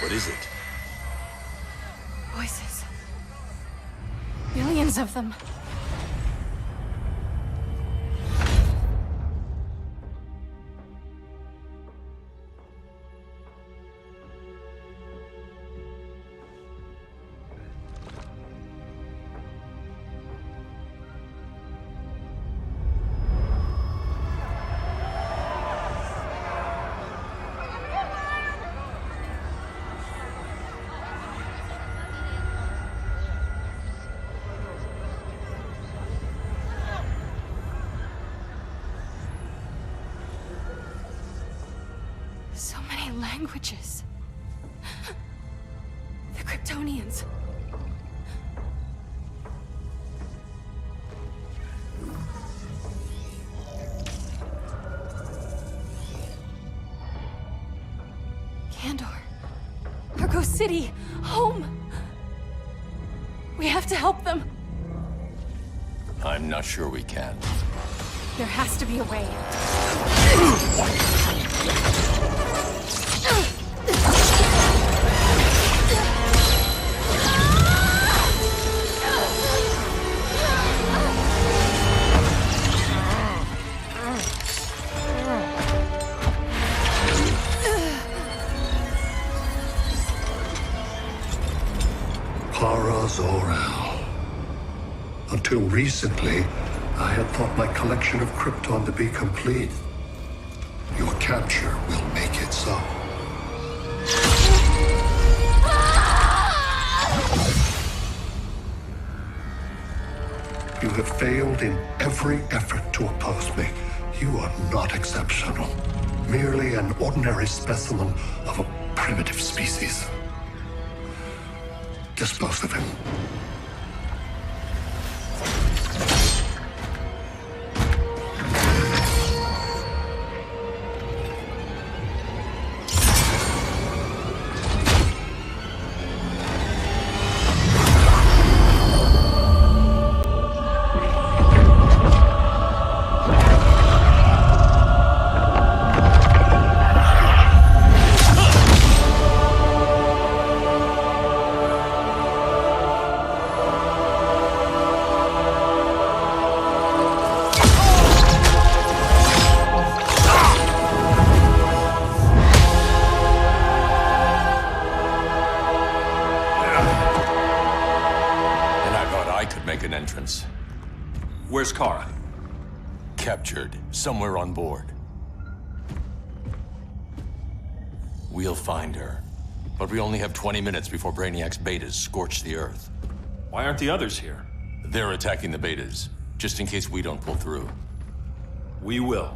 What is it? Voices. Millions of them. So many languages. The Kryptonians. Kandor. Argo City. Home. We have to help them. I'm not sure we can. There has to be a way. Zor-El. Until recently, I had thought my collection of Krypton to be complete. Your capture will make it so. You have failed in every effort to oppose me. You are not exceptional. Merely an ordinary specimen of a primitive species. Dispose of him. Where's Kara? Captured, somewhere on board. We'll find her. But we only have 20 minutes before Brainiac's betas scorch the Earth. Why aren't the others here? They're attacking the betas, just in case we don't pull through. We will.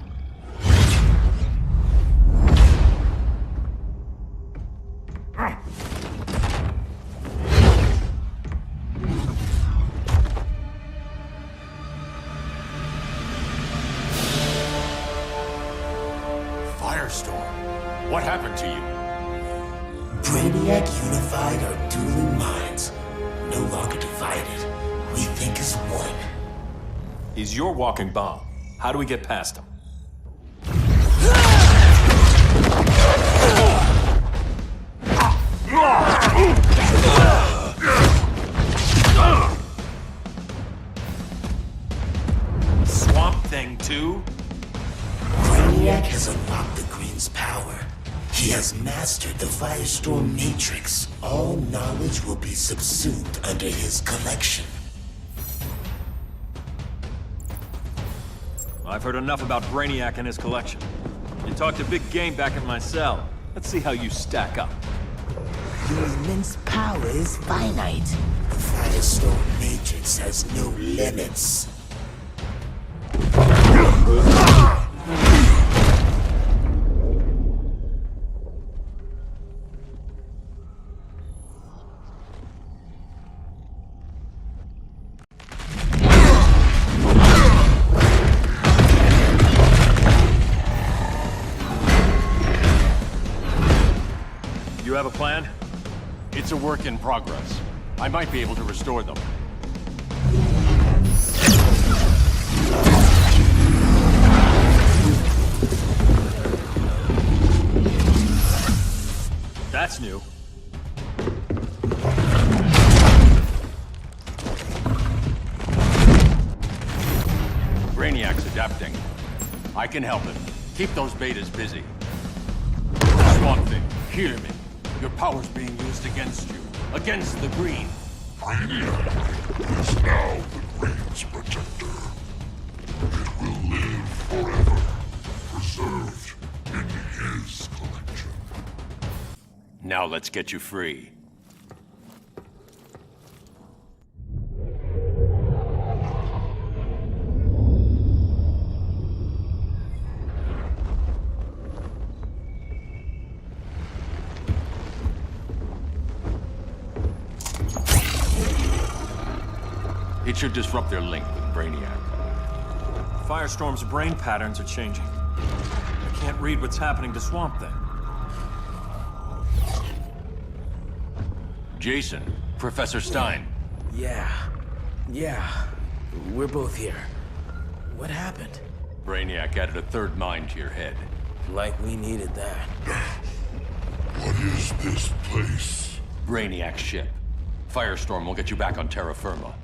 Firestorm, what happened to you? Brainiac unified our dueling minds. No longer divided. We think as one. He's your walking bomb. How do we get past him? Swamp Thing 2? Brainiac has unlocked the Green's power. He has mastered the Firestorm Matrix. All knowledge will be subsumed under his collection. I've heard enough about Brainiac and his collection. You talked a big game back at my cell. Let's see how you stack up. Your immense power is finite. The Firestorm Matrix has no limits. You have a plan? It's a work in progress. I might be able to restore them. That's new. Brainiac's adapting. I can help him. Keep those betas busy. Swamp Thing, hear me. Your power's being used against you. Against the Green. Brainiac is now the Green's protector. It will live forever, preserved in his collection. Now let's get you free. It should disrupt their link with Brainiac. Firestorm's brain patterns are changing. I can't read what's happening to Swamp Thing. Jason, Professor Stein. Yeah. We're both here. What happened? Brainiac added a third mind to your head. Like we needed that. What is this place? Brainiac's ship. Firestorm will get you back on terra firma.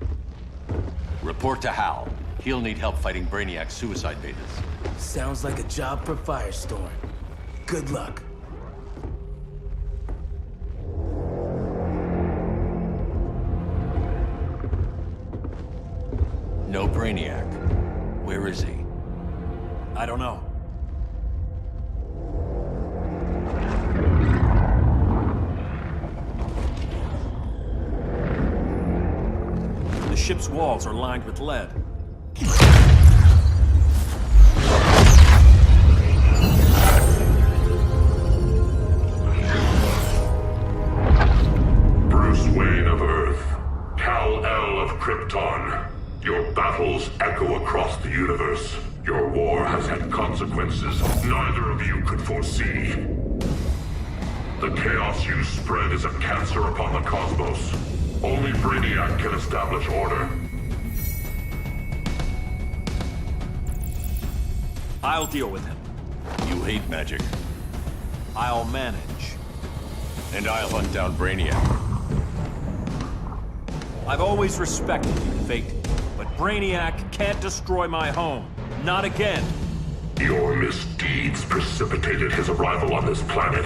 Report to Hal. He'll need help fighting Brainiac's suicide betas. Sounds like a job for Firestorm. Good luck. No Brainiac. Where is he? I don't know. The ship's walls are lined with lead. Bruce Wayne of Earth, Kal-El of Krypton. Your battles echo across the universe. Your war has had consequences neither of you could foresee. The chaos you spread is a cancer upon the cosmos. Only Brainiac can establish order. I'll deal with him. You hate magic. I'll manage. And I'll hunt down Brainiac. I've always respected you, Fate. But Brainiac can't destroy my home. Not again. Your misdeeds precipitated his arrival on this planet.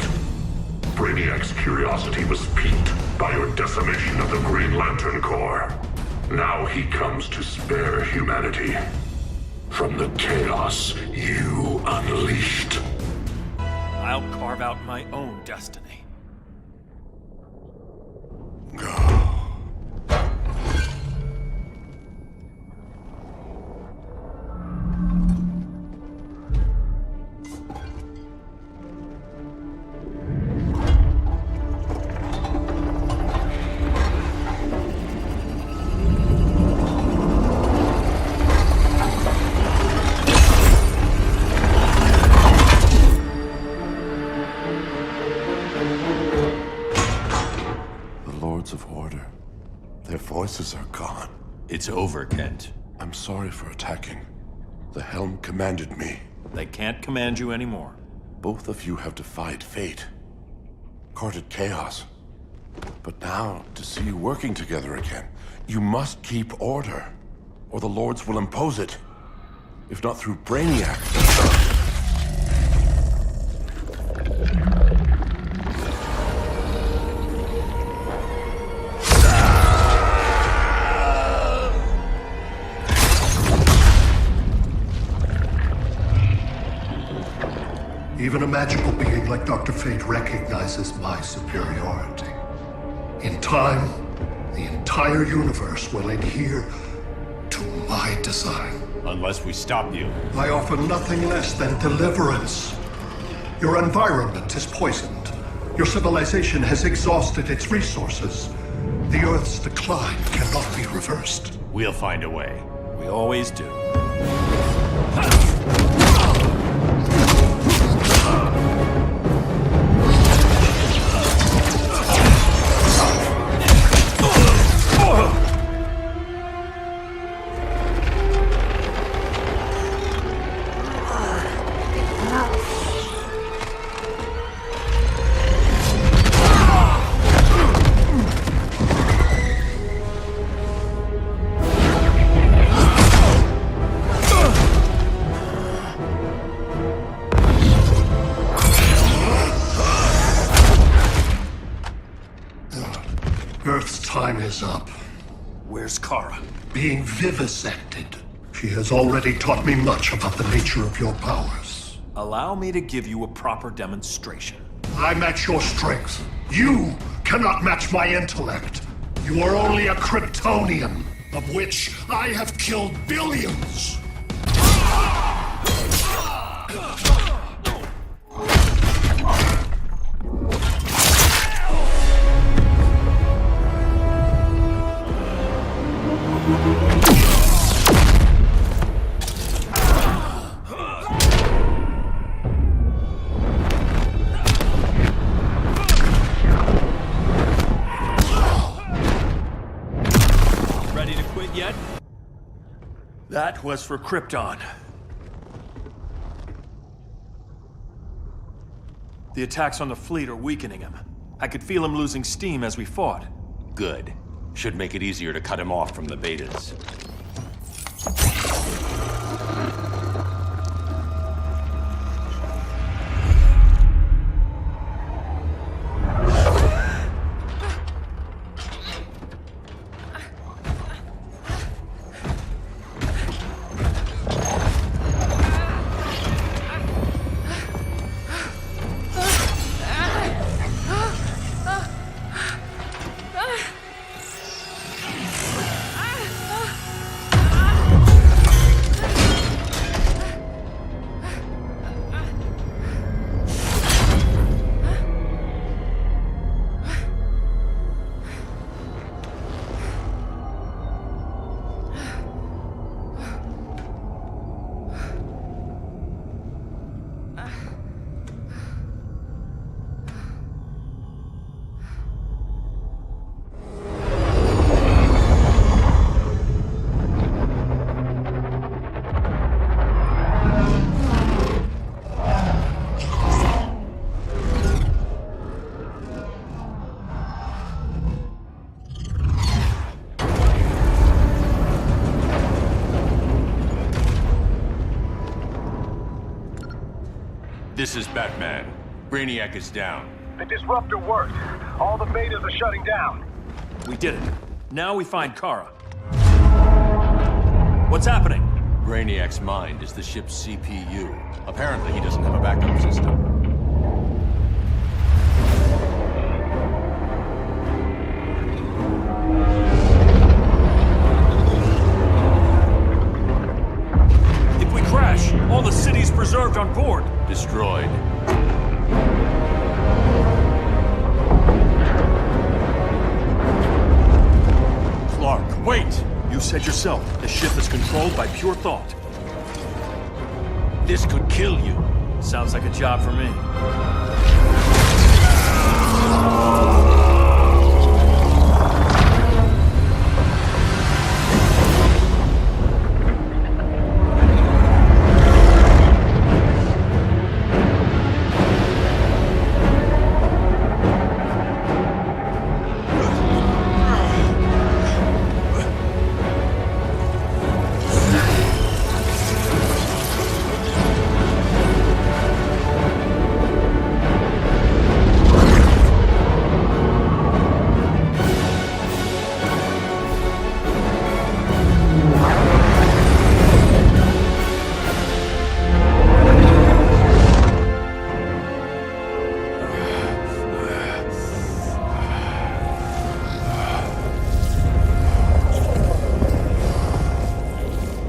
Brainiac's curiosity was piqued by your decimation of the Green Lantern Corps. Now he comes to spare humanity from the chaos you unleashed. I'll carve out my own destiny. Of order. Their voices are gone. It's over, Kent. I'm sorry for attacking. The Helm commanded me. They can't command you anymore. Both of you have defied fate, courted chaos. But now, to see you working together again, you must keep order, or the Lords will impose it. If not through Brainiac. Even a magical being like Dr. Fate recognizes my superiority. In time, the entire universe will adhere to my design. Unless we stop you. I offer nothing less than deliverance. Your environment is poisoned. Your civilization has exhausted its resources. The Earth's decline cannot be reversed. We'll find a way. We always do. Earth's time is up. Where's Kara? Being vivisected. She has already taught me much about the nature of your powers. Allow me to give you a proper demonstration. I match your strength. You cannot match my intellect. You are only a Kryptonian, of which I have killed billions. That was for Krypton. The attacks on the fleet are weakening him. I could feel him losing steam as we fought. Good. Should make it easier to cut him off from the betas. This is Batman. Brainiac is down. The disruptor worked. All the betas are shutting down. We did it. Now we find Kara. What's happening? Brainiac's mind is the ship's CPU. Apparently, he doesn't have a backup system. If we crash, all the city's preserved on board. Destroyed. Clark, wait! You said yourself, the ship is controlled by pure thought. This could kill you. Sounds like a job for me.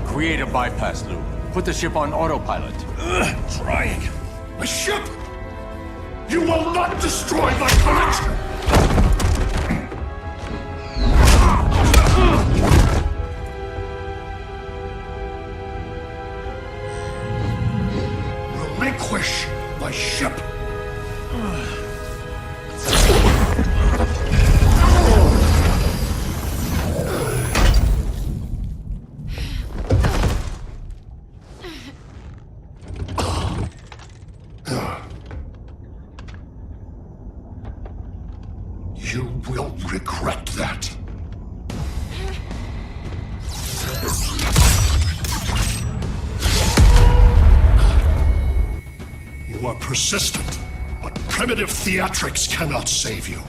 Create a bypass loop. Put the ship on autopilot. Trying. A ship! You will not destroy my collection! Relinquish my ship! You will regret that. You are persistent, but primitive theatrics cannot save you.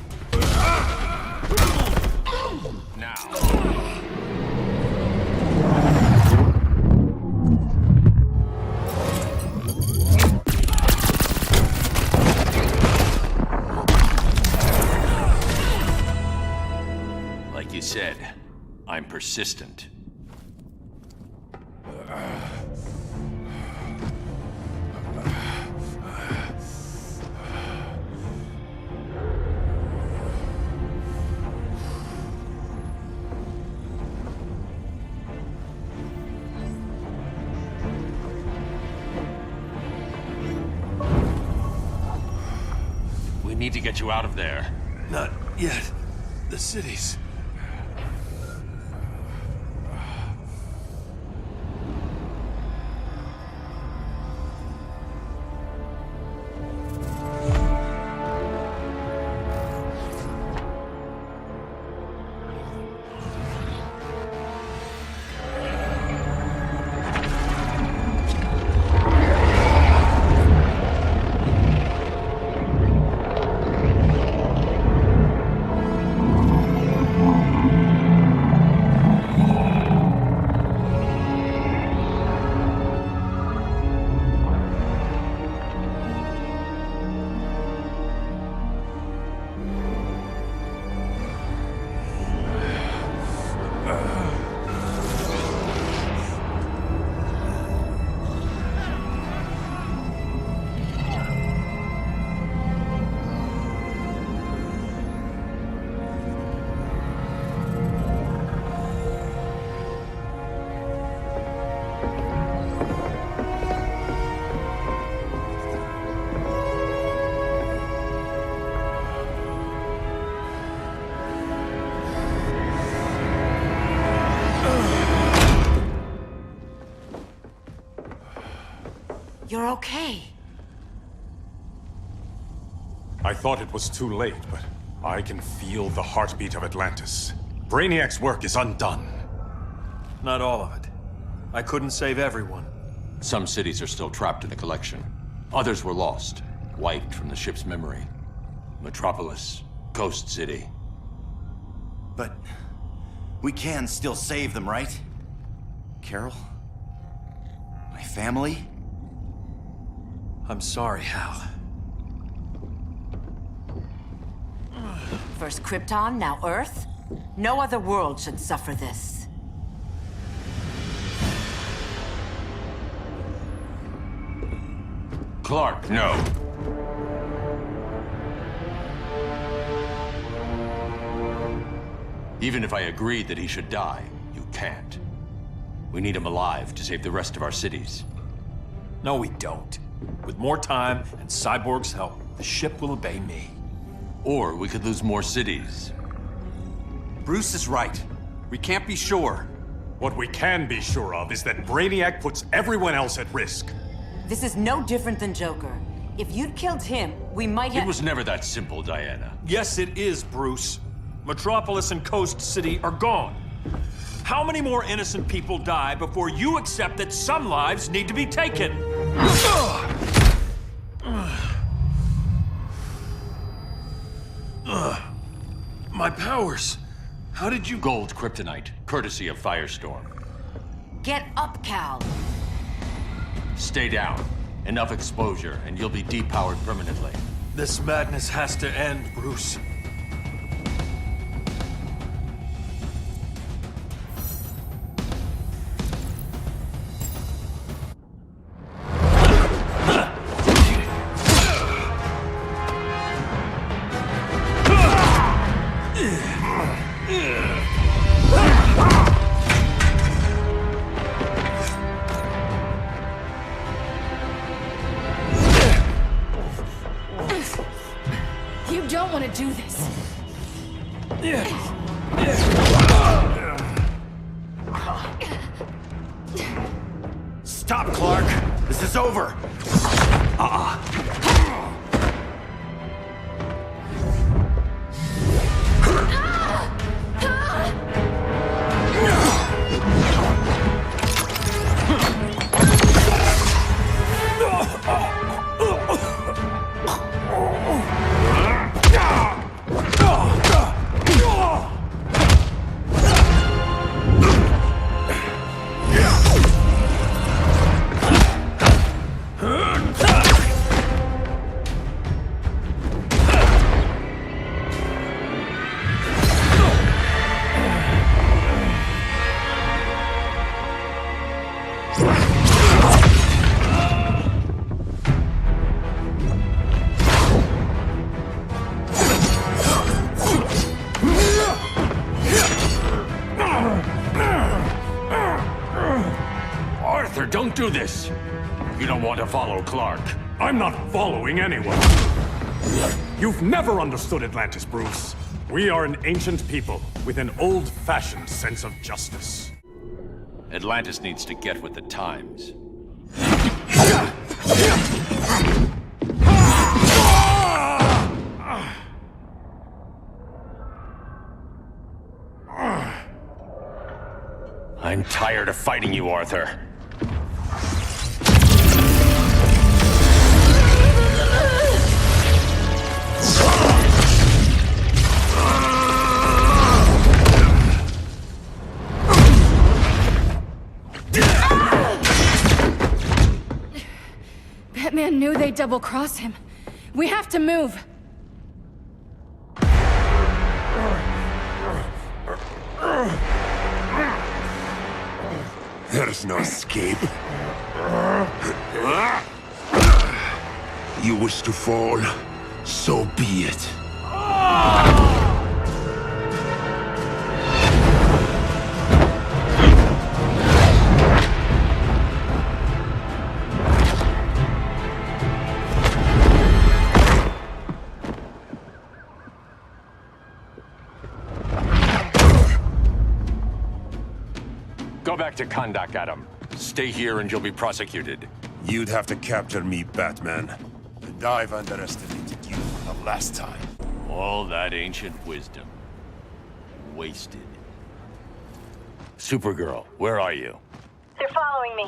Like you said, I'm persistent. We need to get you out of there. Not yet. The city's... You're okay. I thought it was too late, but I can feel the heartbeat of Atlantis. Brainiac's work is undone. Not all of it. I couldn't save everyone. Some cities are still trapped in the collection. Others were lost, wiped from the ship's memory. Metropolis, Coast City. But we can still save them, right? Carol? My family? I'm sorry, Hal. First Krypton, now Earth? No other world should suffer this. Clark, no. Even if I agreed that he should die, you can't. We need him alive to save the rest of our cities. No, we don't. With more time and Cyborg's help, the ship will obey me. Or we could lose more cities. Bruce is right. We can't be sure. What we can be sure of is that Brainiac puts everyone else at risk. This is no different than Joker. If you'd killed him, we might have— It was never that simple, Diana. Yes, it is, Bruce. Metropolis and Coast City are gone. How many more innocent people die before you accept that some lives need to be taken? My powers. How did you— Gold kryptonite, courtesy of Firestorm. Get up, Cal. Stay down. Enough exposure, and you'll be depowered permanently. This madness has to end, Bruce. You don't want to do this. Stop, Clark! This is over! Arthur, don't do this! You don't want to follow Clark. I'm not following anyone. You've never understood Atlantis, Bruce. We are an ancient people with an old-fashioned sense of justice. Atlantis needs to get with the times. I'm tired of fighting you, Arthur. Batman knew they'd double-cross him. We have to move. There's no escape. You wish to fall, so be it. Go back to Kahndaq, Adam. Stay here and you'll be prosecuted. You'd have to capture me, Batman. And I've underestimated you for the last time. All that ancient wisdom. Wasted. Supergirl, where are you? They're following me.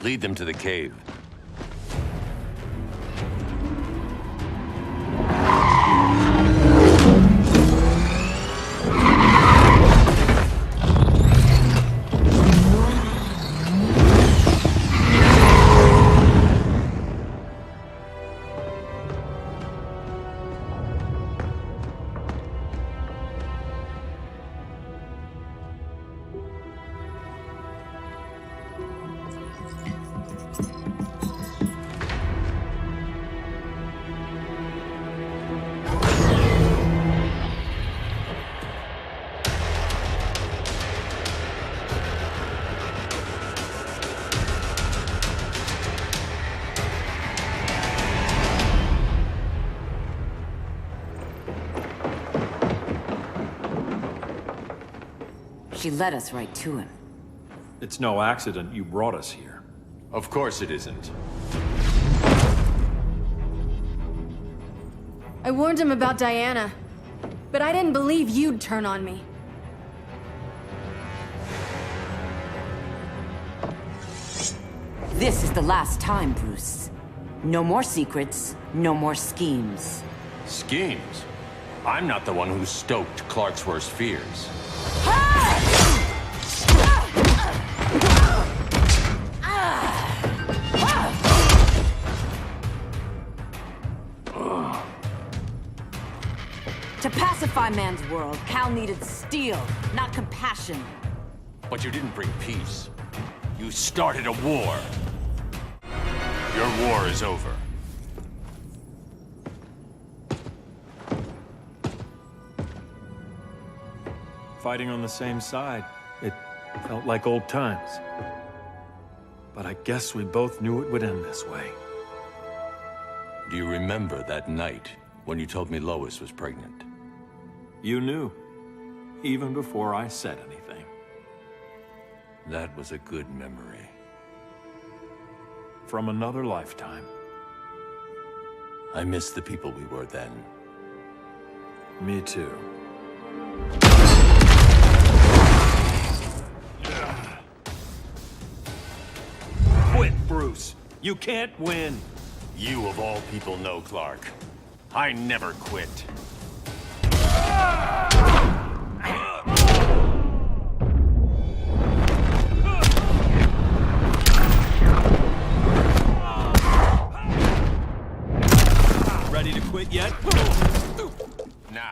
Lead them to the cave. She led us right to him. It's no accident you brought us here. Of course it isn't. I warned him about Diana, but I didn't believe you'd turn on me. This is the last time, Bruce. No more secrets, no more schemes. Schemes? I'm not the one who stoked Clark's worst fears. To pacify man's world, Cal needed steel, not compassion. But you didn't bring peace. You started a war. Your war is over. Fighting on the same side, it felt like old times. But I guess we both knew it would end this way. Do you remember that night when you told me Lois was pregnant? You knew, even before I said anything. That was a good memory. From another lifetime. I miss the people we were then. Me too. Quit, Bruce. You can't win. You of all people know, Clark. I never quit. Ready to quit yet? Now.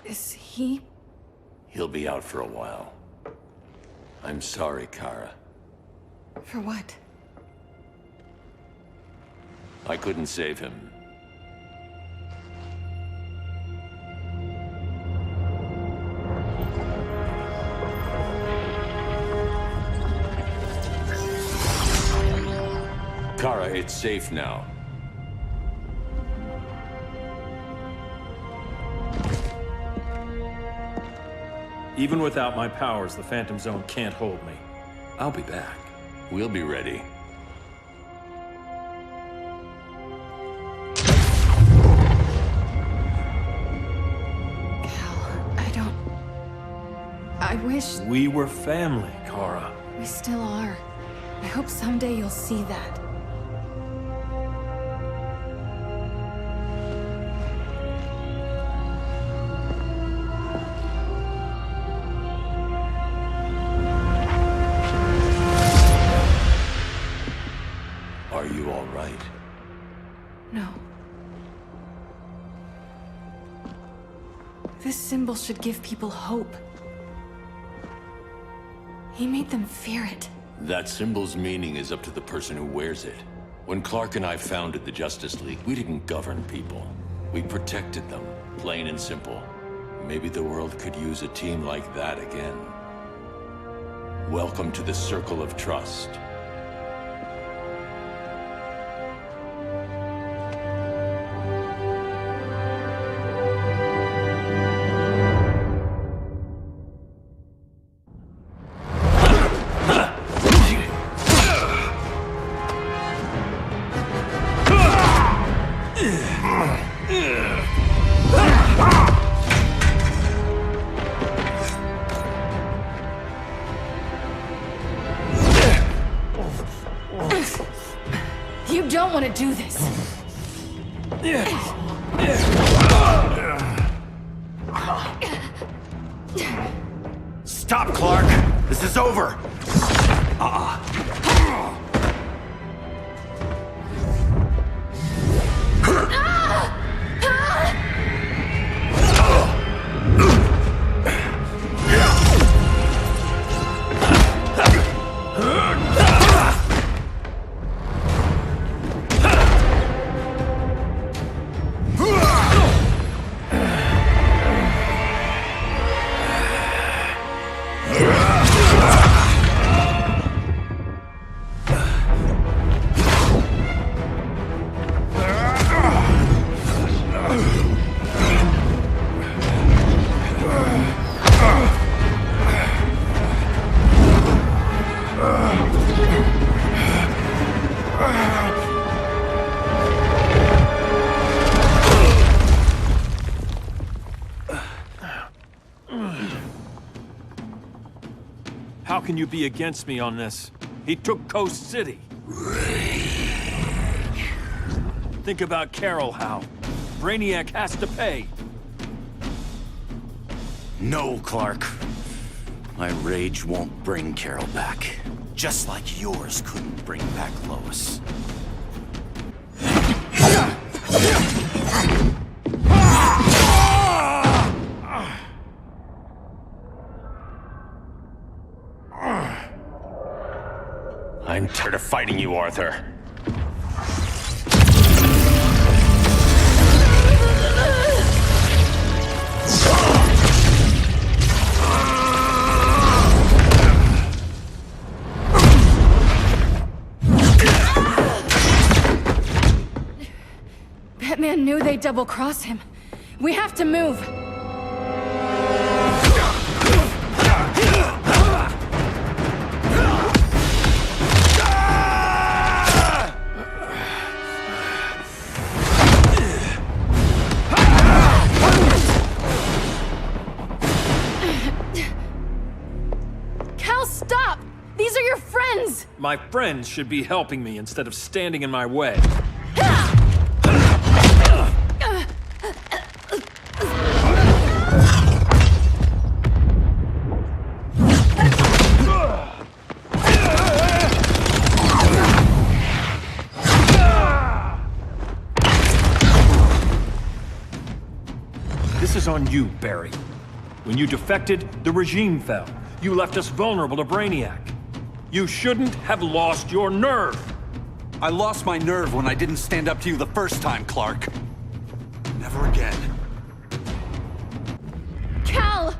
Is he? He'll be out for a while. I'm sorry, Kara. For what? I couldn't save him. Kara, it's safe now. Even without my powers, the Phantom Zone can't hold me. I'll be back. We'll be ready. I wish... We were family, Kara. We still are. I hope someday you'll see that. Are you all right? No. This symbol should give people hope. He made them fear it. That symbol's meaning is up to the person who wears it. When Clark and I founded the Justice League, we didn't govern people. We protected them, plain and simple. Maybe the world could use a team like that again. Welcome to the Circle of Trust. don't want to do this. Stop, Clark! This is over! How can you be against me on this? He took Coast City. Think about Carol, Hal. Brainiac has to pay. No, Clark. My rage won't bring Carol back. Just like yours couldn't bring back Lois. I'm tired of fighting you, Arthur. Batman knew they'd double-cross him. We have to move. Cal, stop! These are your friends! My friends should be helping me instead of standing in my way. This is on you, Barry. When you defected, the regime fell. You left us vulnerable to Brainiac. You shouldn't have lost your nerve. I lost my nerve when I didn't stand up to you the first time, Clark. Never again. Cal!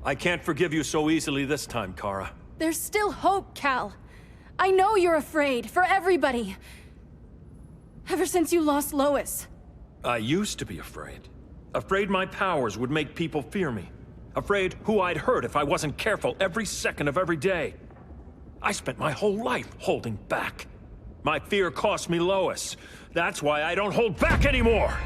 I can't forgive you so easily this time, Kara. There's still hope, Cal. I know you're afraid, for everybody. Ever since you lost Lois. I used to be afraid. Afraid my powers would make people fear me. Afraid who I'd hurt if I wasn't careful every second of every day. I spent my whole life holding back. My fear cost me Lois. That's why I don't hold back anymore!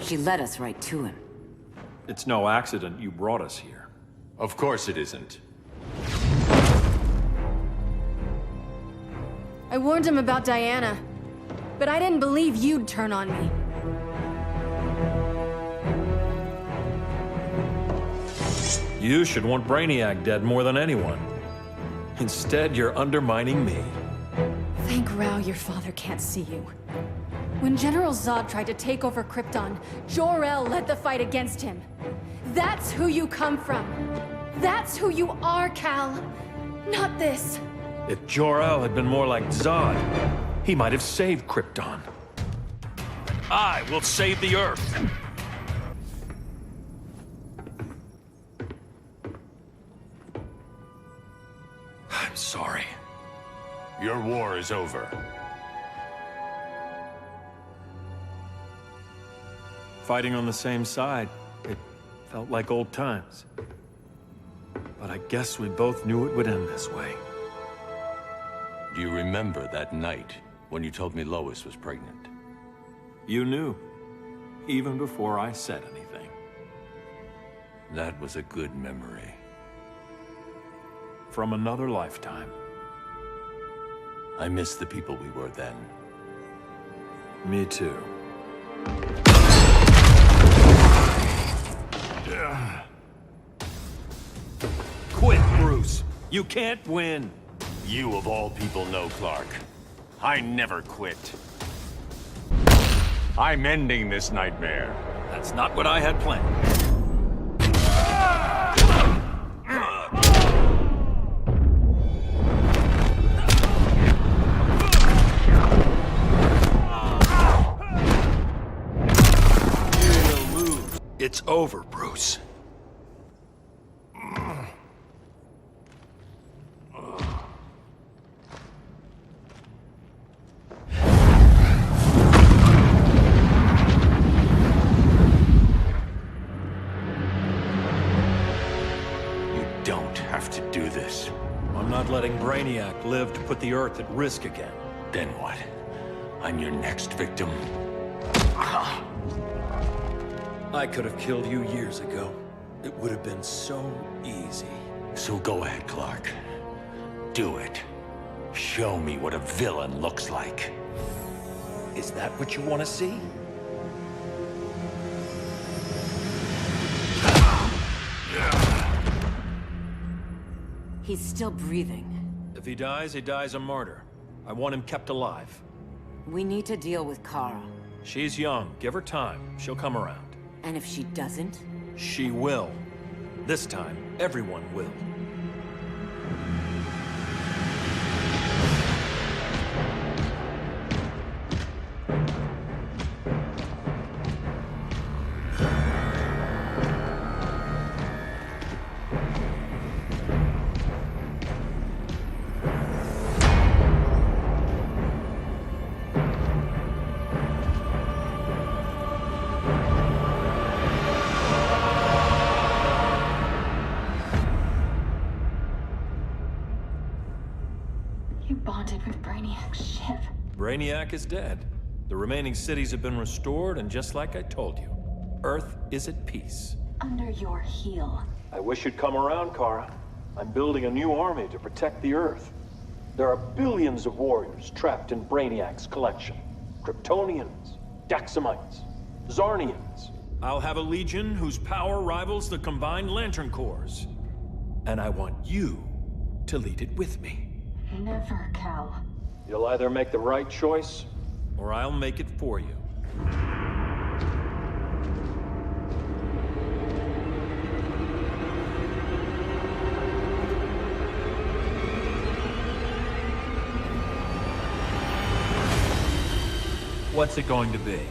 She led us right to him. It's no accident you brought us here. Of course it isn't. I warned him about Diana, but I didn't believe you'd turn on me. You should want Brainiac dead more than anyone. Instead, you're undermining me. Thank Rao your father can't see you. When General Zod tried to take over Krypton, Jor-El led the fight against him. That's who you come from. That's who you are, Cal. Not this. If Jor-El had been more like Zod, he might have saved Krypton. I will save the Earth. I'm sorry. Your war is over. Fighting on the same side, it felt like old times. But I guess we both knew it would end this way. Do you remember that night when you told me Lois was pregnant? You knew, even before I said anything. That was a good memory. From another lifetime. I miss the people we were then. Me too. Quit, Bruce. You can't win. You of all people know, Clark. I never quit. I'm ending this nightmare. That's not what I had planned. You'll lose. It's over, Bruce. I'm not letting Brainiac live to put the Earth at risk again. Then what? I'm your next victim. I could have killed you years ago. It would have been so easy. So go ahead, Clark. Do it. Show me what a villain looks like. Is that what you want to see? He's still breathing. If he dies a martyr. I want him kept alive. We need to deal with Kara. She's young. Give her time. She'll come around. And if she doesn't? She will. This time, everyone will. You bonded with Brainiac's ship. Brainiac is dead. The remaining cities have been restored, and just like I told you, Earth is at peace. Under your heel. I wish you'd come around, Kara. I'm building a new army to protect the Earth. There are billions of warriors trapped in Brainiac's collection. Kryptonians, Daxamites, Zarnians. I'll have a legion whose power rivals the combined Lantern Corps. And I want you to lead it with me. Never, Cal. You'll either make the right choice, or I'll make it for you. What's it going to be?